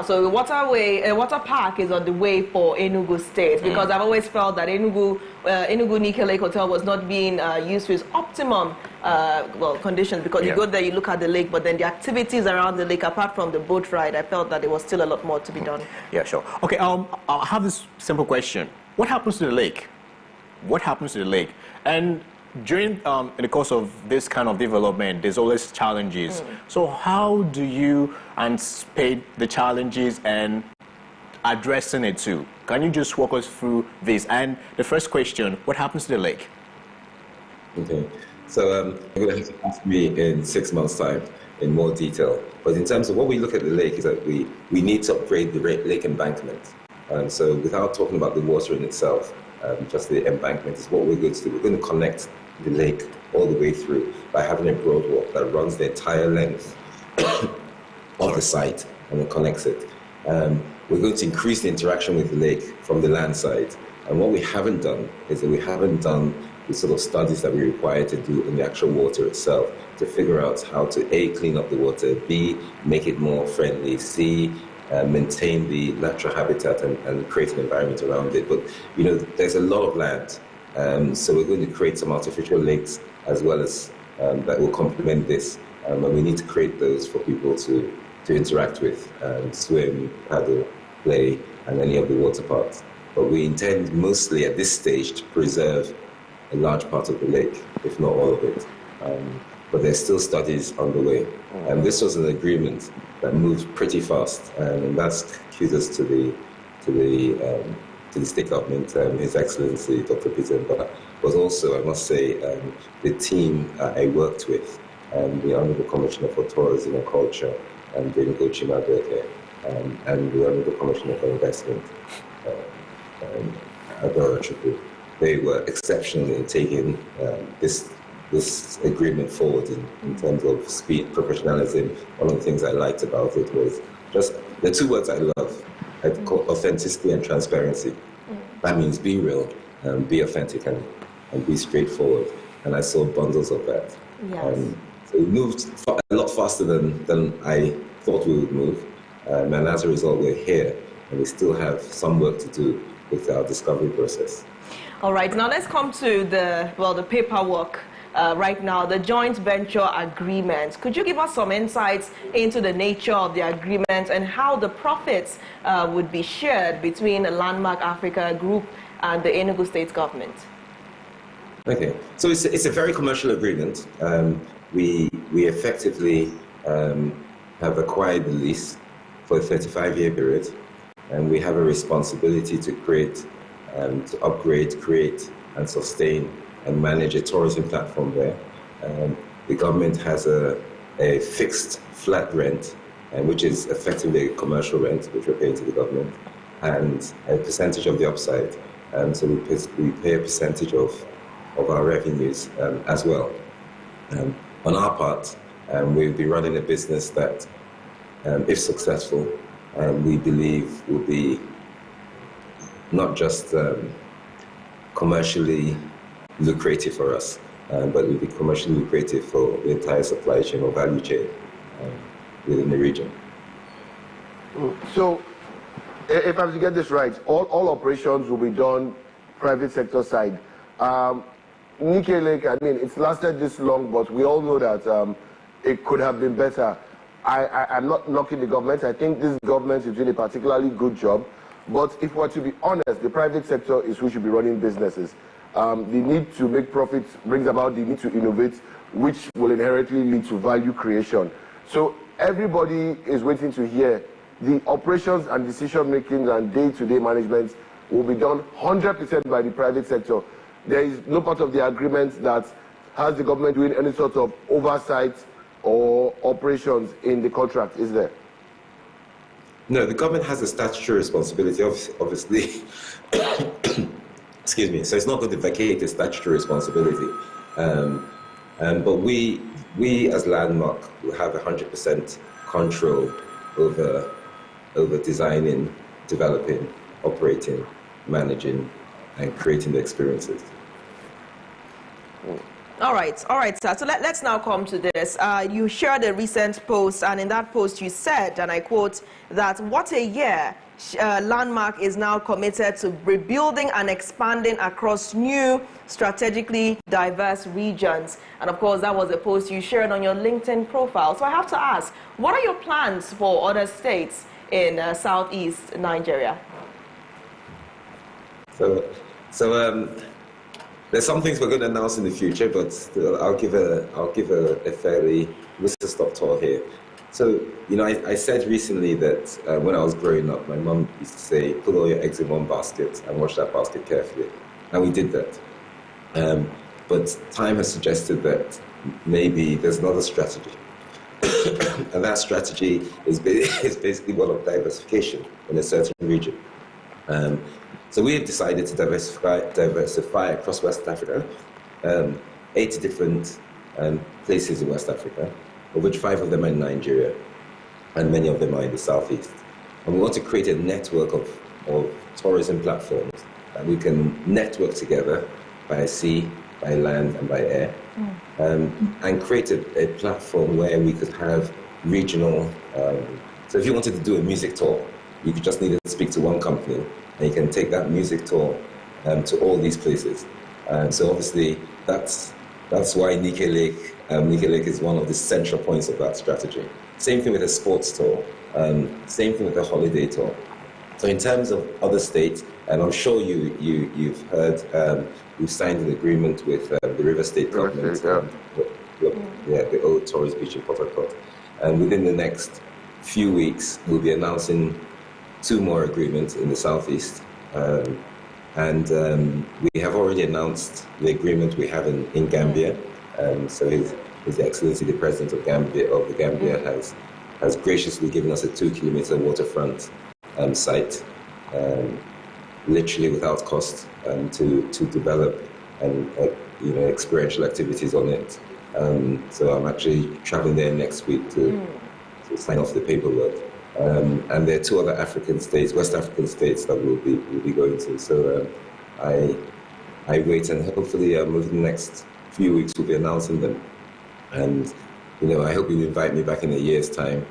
So the water park is on the way for Enugu State, because I've always felt that Enugu Nike Lake Hotel was not being used to its optimum conditions, because you go there, you look at the lake, but then the activities around the lake, apart from the boat ride, I felt that there was still a lot more to be done.
Yeah, sure. Okay, I have this simple question. What happens to the lake? What happens to the lake? And during in the course of this kind of development, there's always challenges. So how do you anticipate the challenges and addressing it too? Can you just walk us through this? And the first question, what happens to the lake?
Okay, so you're going to have to ask me in 6 months' time in more detail. But in terms of what we look at the lake is that we need to upgrade the lake embankment. So without talking about the water in itself, just the embankment is what we're going to do. We're going to connect the lake all the way through by having a broad walk that runs the entire length of the site and it connects it. We're going to increase the interaction with the lake from the land side. And what we haven't done is that we haven't done the sort of studies that we require to do in the actual water itself to figure out how to A, clean up the water, B, make it more friendly, C, maintain the natural habitat and create an environment around it. But, you know, there's a lot of land. So we're going to create some artificial lakes as well as that will complement this. And we need to create those for people to interact with, swim, paddle, play, and any of the water parks. But we intend mostly at this stage to preserve a large part of the lake, if not all of it. But there's still studies underway. And this was an agreement that moved pretty fast, and that's kudos to the state government, His Excellency Dr. Peter Mba, but also, I must say, the team I worked with, the Honourable Commissioner for Tourism and Culture, and the Enugu Chimadoke, and the Honourable Commissioner for Investment, Adora Chukwu. They were exceptional in taking this agreement forward in terms of speed, professionalism. One of the things I liked about it was just the two words I love, authenticity and transparency. That means be real, be authentic, and be straightforward. And I saw bundles of that.
Yes.
So we moved a lot faster than I thought we would move. And as a result, we're here, and we still have some work to do with our discovery process.
All right, now let's come to the paperwork. Right now, the joint venture agreement. Could you give us some insights into the nature of the agreement and how the profits would be shared between the Landmark Africa Group and the Enugu State government?
Okay, so it's a very commercial agreement. We effectively have acquired the lease for a 35-year period, and we have a responsibility to create, to upgrade, create, and sustain and manage a tourism platform there. The government has a fixed flat rent, which is effectively a commercial rent, which we're paying to the government, and a percentage of the upside. So we pay a percentage of our revenues as well. On our part, we'll be running a business that, if successful, we believe will be not just commercially lucrative for us, but will be commercially lucrative for the entire supply chain or value chain within the region.
So, if I'm to get this right, all operations will be done private sector side. Nike Lake, I mean, it's lasted this long, but we all know that it could have been better. I'm not knocking the government. I think this government is doing a particularly good job. But if we're to be honest, the private sector is who should be running businesses. The need to make profits brings about the need to innovate, which will inherently lead to value creation. So everybody is waiting to hear the operations and decision making and day-to-day management will be done 100% by the private sector. There is no part of the agreement that has the government doing any sort of oversight or operations in the contract, is there?
No, the government has a statutory responsibility, obviously. Excuse me. So it's not going to vacate the statutory responsibility. But we as Landmark will have 100% control over designing, developing, operating, managing, and creating the experiences.
All right, sir. So let's now come to this. You shared a recent post, and in that post you said, and I quote, that what a year, Landmark is now committed to rebuilding and expanding across new, strategically diverse regions. And of course, that was a post you shared on your LinkedIn profile. So I have to ask, what are your plans for other states in southeast Nigeria?
So there's some things we're going to announce in the future, but I'll give a fairly whistle-stop tour here. So, you know, I said recently that when I was growing up, my mum used to say, put all your eggs in one basket and watch that basket carefully. And we did that. But time has suggested that maybe there's another strategy. And that strategy is basically one of diversification in a certain region. So we have decided to diversify across West Africa, 8 different places in West Africa, of which 5 of them are in Nigeria, and many of them are in the southeast. And we want to create a network of tourism platforms that we can network together by sea, by land and by air, and created a platform where we could have regional. So if you wanted to do a music tour, you could just need to speak to one company, and you can take that music tour to all these places. So obviously, that's why Nike Lake is one of the central points of that strategy. Same thing with a sports tour. Same thing with the holiday tour. So in terms of other states, and I'm sure you've heard, we've signed an agreement with the River State government, the old tourist beach in Port Harcourt. And within the next few weeks, we'll be announcing 2 more agreements in the southeast. And we have already announced the agreement we have in Gambia. So His Excellency, the President of the Gambia, has graciously given us a 2-kilometer waterfront site, literally without cost, to develop experiential activities on it. So I'm actually traveling there next week to sign off the paperwork. And there are 2 other African states, West African states, that we'll be going to. So I wait, and hopefully within the next few weeks we'll be announcing them. And I hope you invite me back in a year's time,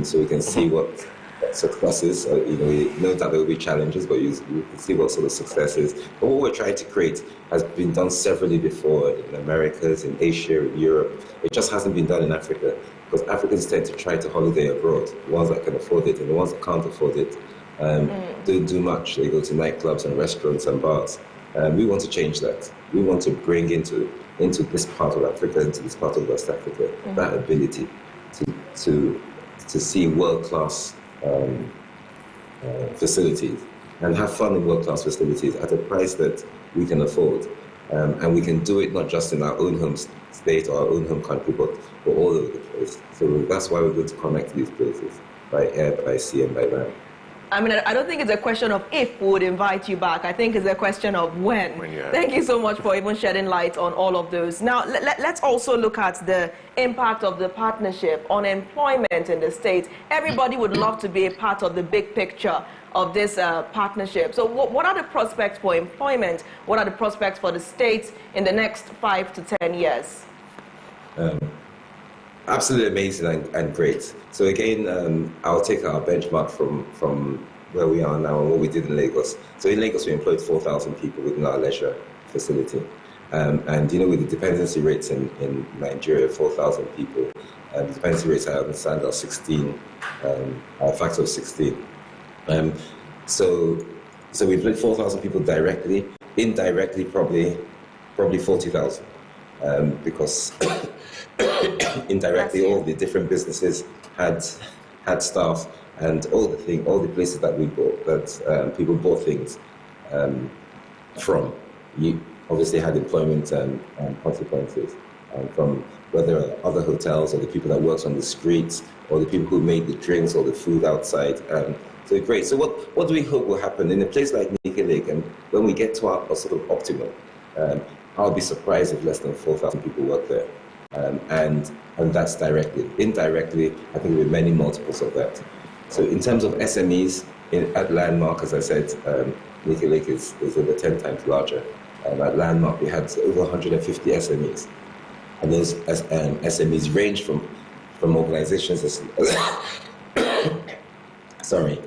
so we can see what successes. No doubt there will be challenges, but you can see what sort of successes. But what we're trying to create has been done severally before in Americas, in Asia, in Europe. It just hasn't been done in Africa, because Africans tend to try to holiday abroad. The ones that can afford it and the ones that can't afford it don't do much. They go to nightclubs and restaurants and bars. We want to change that. We want to bring into this part of Africa, into this part of West Africa, that ability to see world-class facilities and have fun in world-class facilities at a price that we can afford. And we can do it not just in our own home state or our own home country, but all over the place. So that's why we're going to connect these places by air, by sea, and by land.
I mean, I don't think it's a question of if we would invite you back. I think it's a question of when. Thank you so much for even shedding light on all of those. Now, let's also look at the impact of the partnership on employment in the state. Everybody would love to be a part of the big picture of this partnership. So what are the prospects for employment? What are the prospects for the state in the next 5 to 10 years?
Absolutely amazing and great. So again, I'll take our benchmark from where we are now and what we did in Lagos. So in Lagos, we employed 4,000 people within our leisure facility. And with the dependency rates in Nigeria, 4,000 people, the dependency rates I understand are 16, a factor of 16. So we employed 4,000 people directly, indirectly probably 40,000, because indirectly all the different businesses had staff, and all the places that we bought, that people bought things from. You obviously had employment consequences from whether other hotels or the people that worked on the streets or the people who made the drinks or the food outside. So great. So what do we hope will happen in a place like Nike Lake, and when we get to our sort of optimum? I'll be surprised if less than 4,000 people work there. And that's directly. Indirectly, I think there will be many multiples of that. So in terms of SMEs, at Landmark, as I said, Nike Lake is over 10 times larger. At Landmark, we had over 150 SMEs. And those SMEs range from organizations as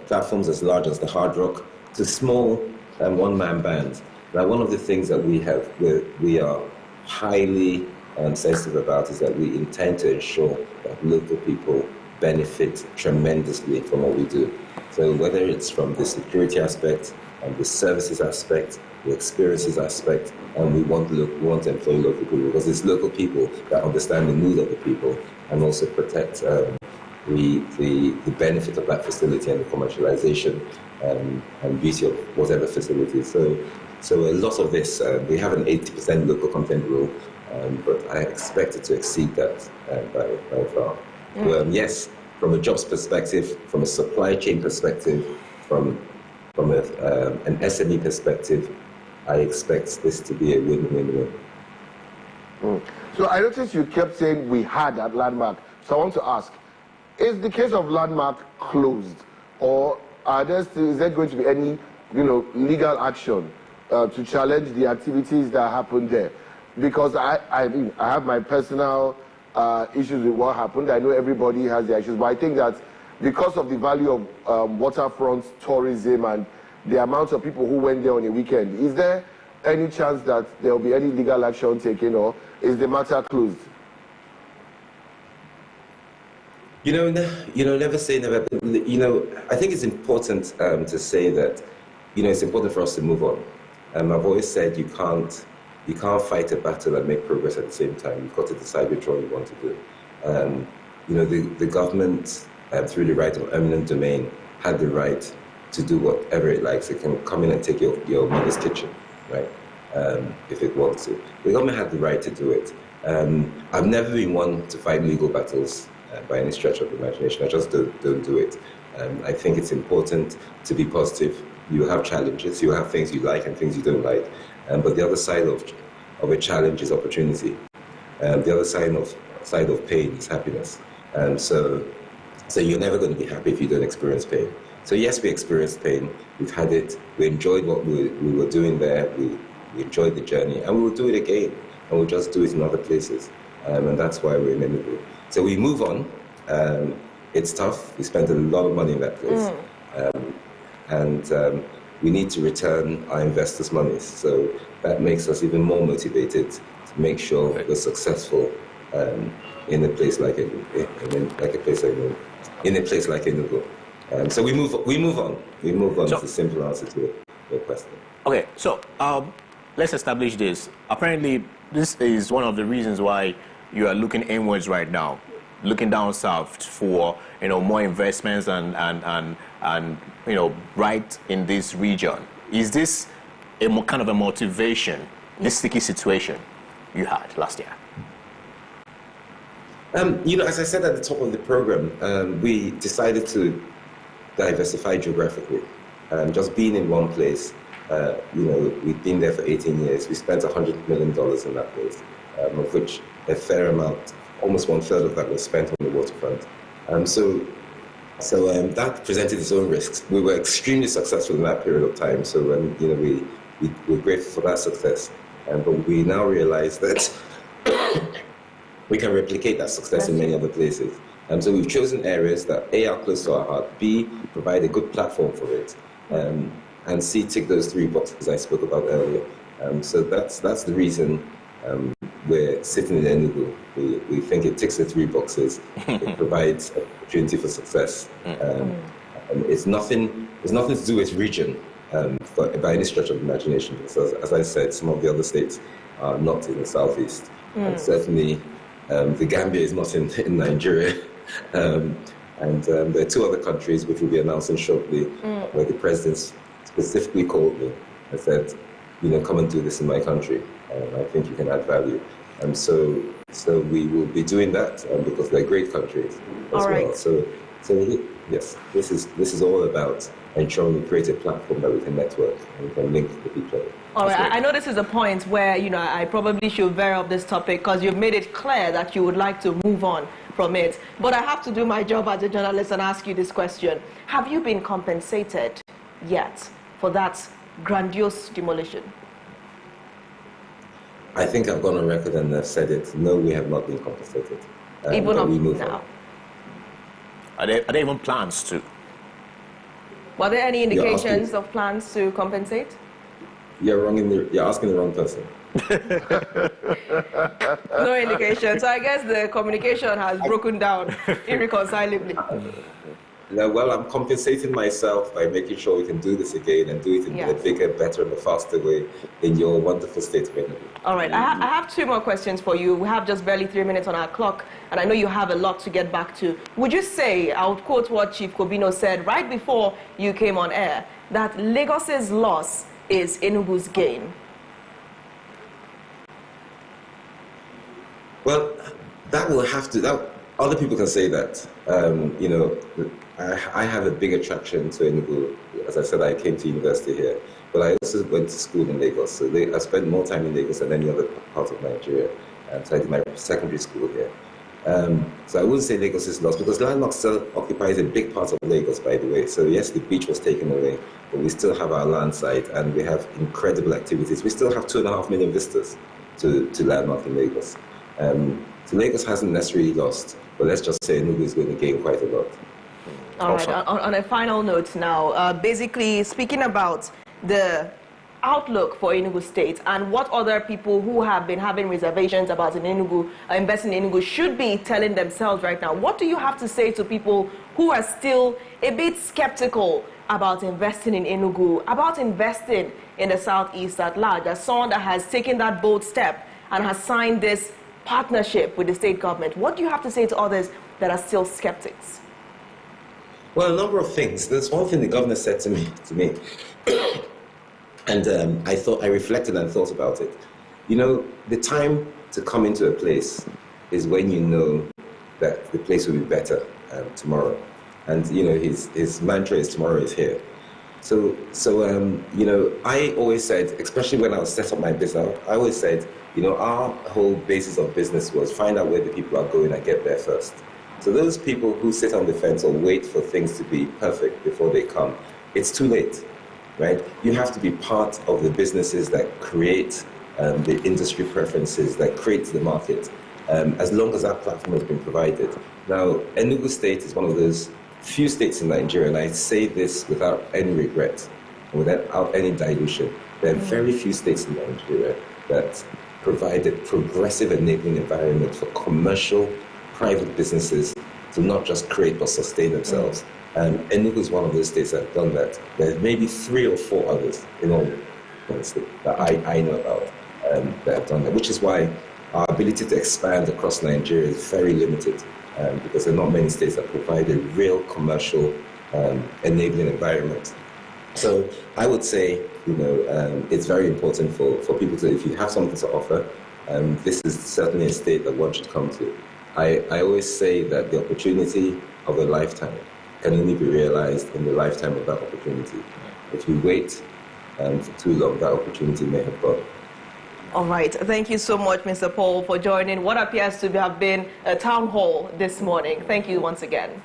platforms as large as the Hard Rock to small one-man bands. Now, one of the things that we are highly sensitive about is that we intend to ensure that local people benefit tremendously from what we do. So whether it's from the security aspect, the services aspect, the experiences aspect, and we want to employ local people, because it's local people that understand the mood of the people and also protect the benefit of that facility and the commercialization and beauty of whatever facility. So a lot of this, we have an 80% local content rule, but I expect it to exceed that by far. Yes, from a jobs perspective, from a supply chain perspective, from an SME perspective, I expect this to be a win-win-win.
So I noticed you kept saying we had at Landmark. So I want to ask, is the case of Landmark closed, or is there going to be any legal action to challenge the activities that happened there? because I mean, I have my personal issues with what happened. I know everybody has their issues, but I think that because of the value of waterfront tourism and the amount of people who went there on a weekend, is there any chance that there will be any legal action taken, or is the matter closed?
Never say never. I think it's important to say that, it's important for us to move on. I've always said you can't fight a battle and make progress at the same time. You've got to decide which one you want to do. The government, through the right of eminent domain, had the right to do whatever it likes. It can come in and take your mother's kitchen, right? If it wants to. The government had the right to do it. I've never been one to fight legal battles by any stretch of the imagination. I just don't do it. I think it's important to be positive. You have challenges, you have things you like and things you don't like. But the other side of a challenge is opportunity. The other side of pain is happiness. So you're never going to be happy if you don't experience pain. So yes, we experienced pain. We've had it. We enjoyed what we were doing there. We enjoyed the journey, and we will do it again. And we'll just do it in other places. And that's why we're in Enugu. So we move on. It's tough. We spent a lot of money in that place. And we need to return our investors' money. So that makes us even more motivated to make sure we're successful in a place like Enugu. So we move on. We move on. So, is the simple answer to your question.
Okay, so let's establish this. Apparently, this is one of the reasons why you are looking inwards right now, looking down south for more investments and right in this region. Is this kind of a motivation, this sticky situation you had last year?
As I said at the top of the program, we decided to diversify geographically. Just being in one place, we've been there for 18 years. We spent $100 million in that place, of which a fair amount, almost 1/3 of that was spent on the waterfront. So that presented its own risks. We were extremely successful in that period of time. So we're grateful for that success. But we now realize that we can replicate that success in many other places. So we've chosen areas that A, are close to our heart, B, provide a good platform for it, and C, tick those 3 boxes I spoke about earlier. So that's the reason we're sitting in Enugu. We think it ticks the 3 boxes. It provides an opportunity for success. It's nothing to do with region by any stretch of imagination. Because as I said, some of the other states are not in the southeast. And certainly the Gambia is not in Nigeria. And there are 2 other countries which will be announcing shortly, where the president specifically called me and said, come and do this in my country. I think you can add value. So we will be doing that because they're great countries as well. So yes, this is all about ensuring we create a platform that we can network and we can link the people.
All right, I know this is a point where, I probably should veer off this topic because you've made it clear that you would like to move on from it. But I have to do my job as a journalist and ask you this question. Have you been compensated yet for that grandiose demolition?
I think I've gone on record and I've said it. No, we have not been compensated.
Even up
we move
now?
On.
Are there even plans to?
Were there any indications of plans to compensate?
You're asking the wrong person.
No indication. So I guess the communication has broken down irreconcilably.
Well, I'm compensating myself by making sure we can do this again and do it in a bigger, better, and a faster way in your wonderful state of Enugu.
All right, I have 2 more questions for you. We have just barely 3 minutes on our clock, and I know you have a lot to get back to. Would you say, I would quote what Chief Kobino said right before you came on air, that Lagos's loss is Enugu's gain?
Well, that will have to, other people can say that. I have a big attraction to Enugu. As I said, I came to university here, but I also went to school in Lagos. So I spent more time in Lagos than any other part of Nigeria. So I did my secondary school here. So I wouldn't say Lagos is lost, because landmark still occupies a big part of Lagos, by the way. So yes, the beach was taken away, but we still have our land side, and we have incredible activities. We still have 2.5 million visitors to Landmark in Lagos. So Lagos hasn't necessarily lost, but let's just say Enugu is going to gain quite a lot.
All right, on a final note now, basically speaking about the outlook for Enugu State and what other people who have been having reservations about investing in Enugu should be telling themselves right now. What do you have to say to people who are still a bit skeptical about investing in Enugu, about investing in the Southeast at large, as someone that has taken that bold step and has signed this partnership with the state government? What do you have to say to others that are still skeptics?
Well, a number of things. There's one thing the governor said to me, and I reflected and thought about it. You know, the time to come into a place is when you know that the place will be better tomorrow. And, you know, his mantra is tomorrow is here. So you know, I always said, especially when I was set up my business, I always said, you know, our whole basis of business was find out where the people are going and get there first. So those people who sit on the fence or wait for things to be perfect before they come, it's too late, right? You have to be part of the businesses that create the industry preferences, that create the market, as long as that platform has been provided. Now, Enugu State is one of those few states in Nigeria, and I say this without any regret, and without any dilution. There are very few states in Nigeria that provide a progressive enabling environment for commercial, private businesses to not just create but sustain themselves. And Enugu is one of those states that have done that. There may be 3 or 4 others in all honesty that I know about that have done that, which is why our ability to expand across Nigeria is very limited, because there are not many states that provide a real commercial enabling environment. So I would say, you know, it's very important for people to, if you have something to offer, this is certainly a state that one should come to. I always say that the opportunity of a lifetime can only be realized in the lifetime of that opportunity. If you wait for too long, that opportunity may have gone.
All right. Thank you so much, Mr. Paul, for joining what appears to have been a town hall this morning. Thank you once again.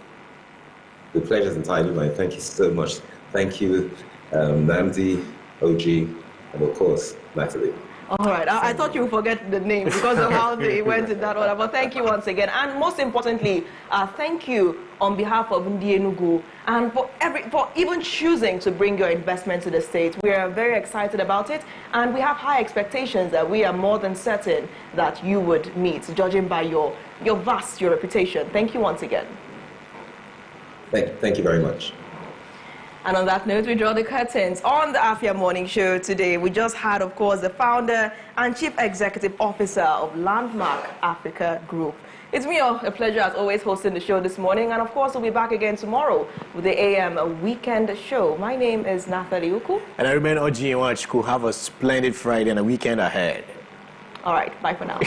The pleasure is entirely mine. Thank you so much. Thank you, Namdi, OG, and of course, Natalie.
All right. I thought you would forget the name because of how they went in that order. But thank you once again. And most importantly, thank you on behalf of Ndi Enugu and for even choosing to bring your investment to the state. We are very excited about it. And we have high expectations that we are more than certain that you would meet, judging by your reputation. Thank you once again.
Thank you very much.
And on that note, we draw the curtains on the Afia Morning Show today. We just had, of course, the founder and chief executive officer of Landmark Africa Group. It's me, a pleasure as always, hosting the show this morning. And of course, we'll be back again tomorrow with the AM Weekend Show. My name is Natalie Uku.
And I remain Oji Nwachukwu. Have a splendid Friday and a weekend ahead.
All right, bye for now.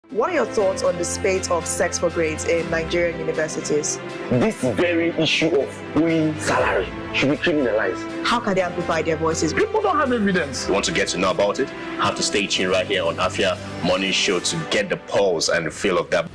What are your thoughts on the spate of sex for grades in Nigerian universities?
This very issue of owing salary should be criminalized.
How can they amplify their voices?
People don't have evidence.
You want to get to know about it? Have to stay tuned right here on Afia Morning Show to get the pulse and the feel of that.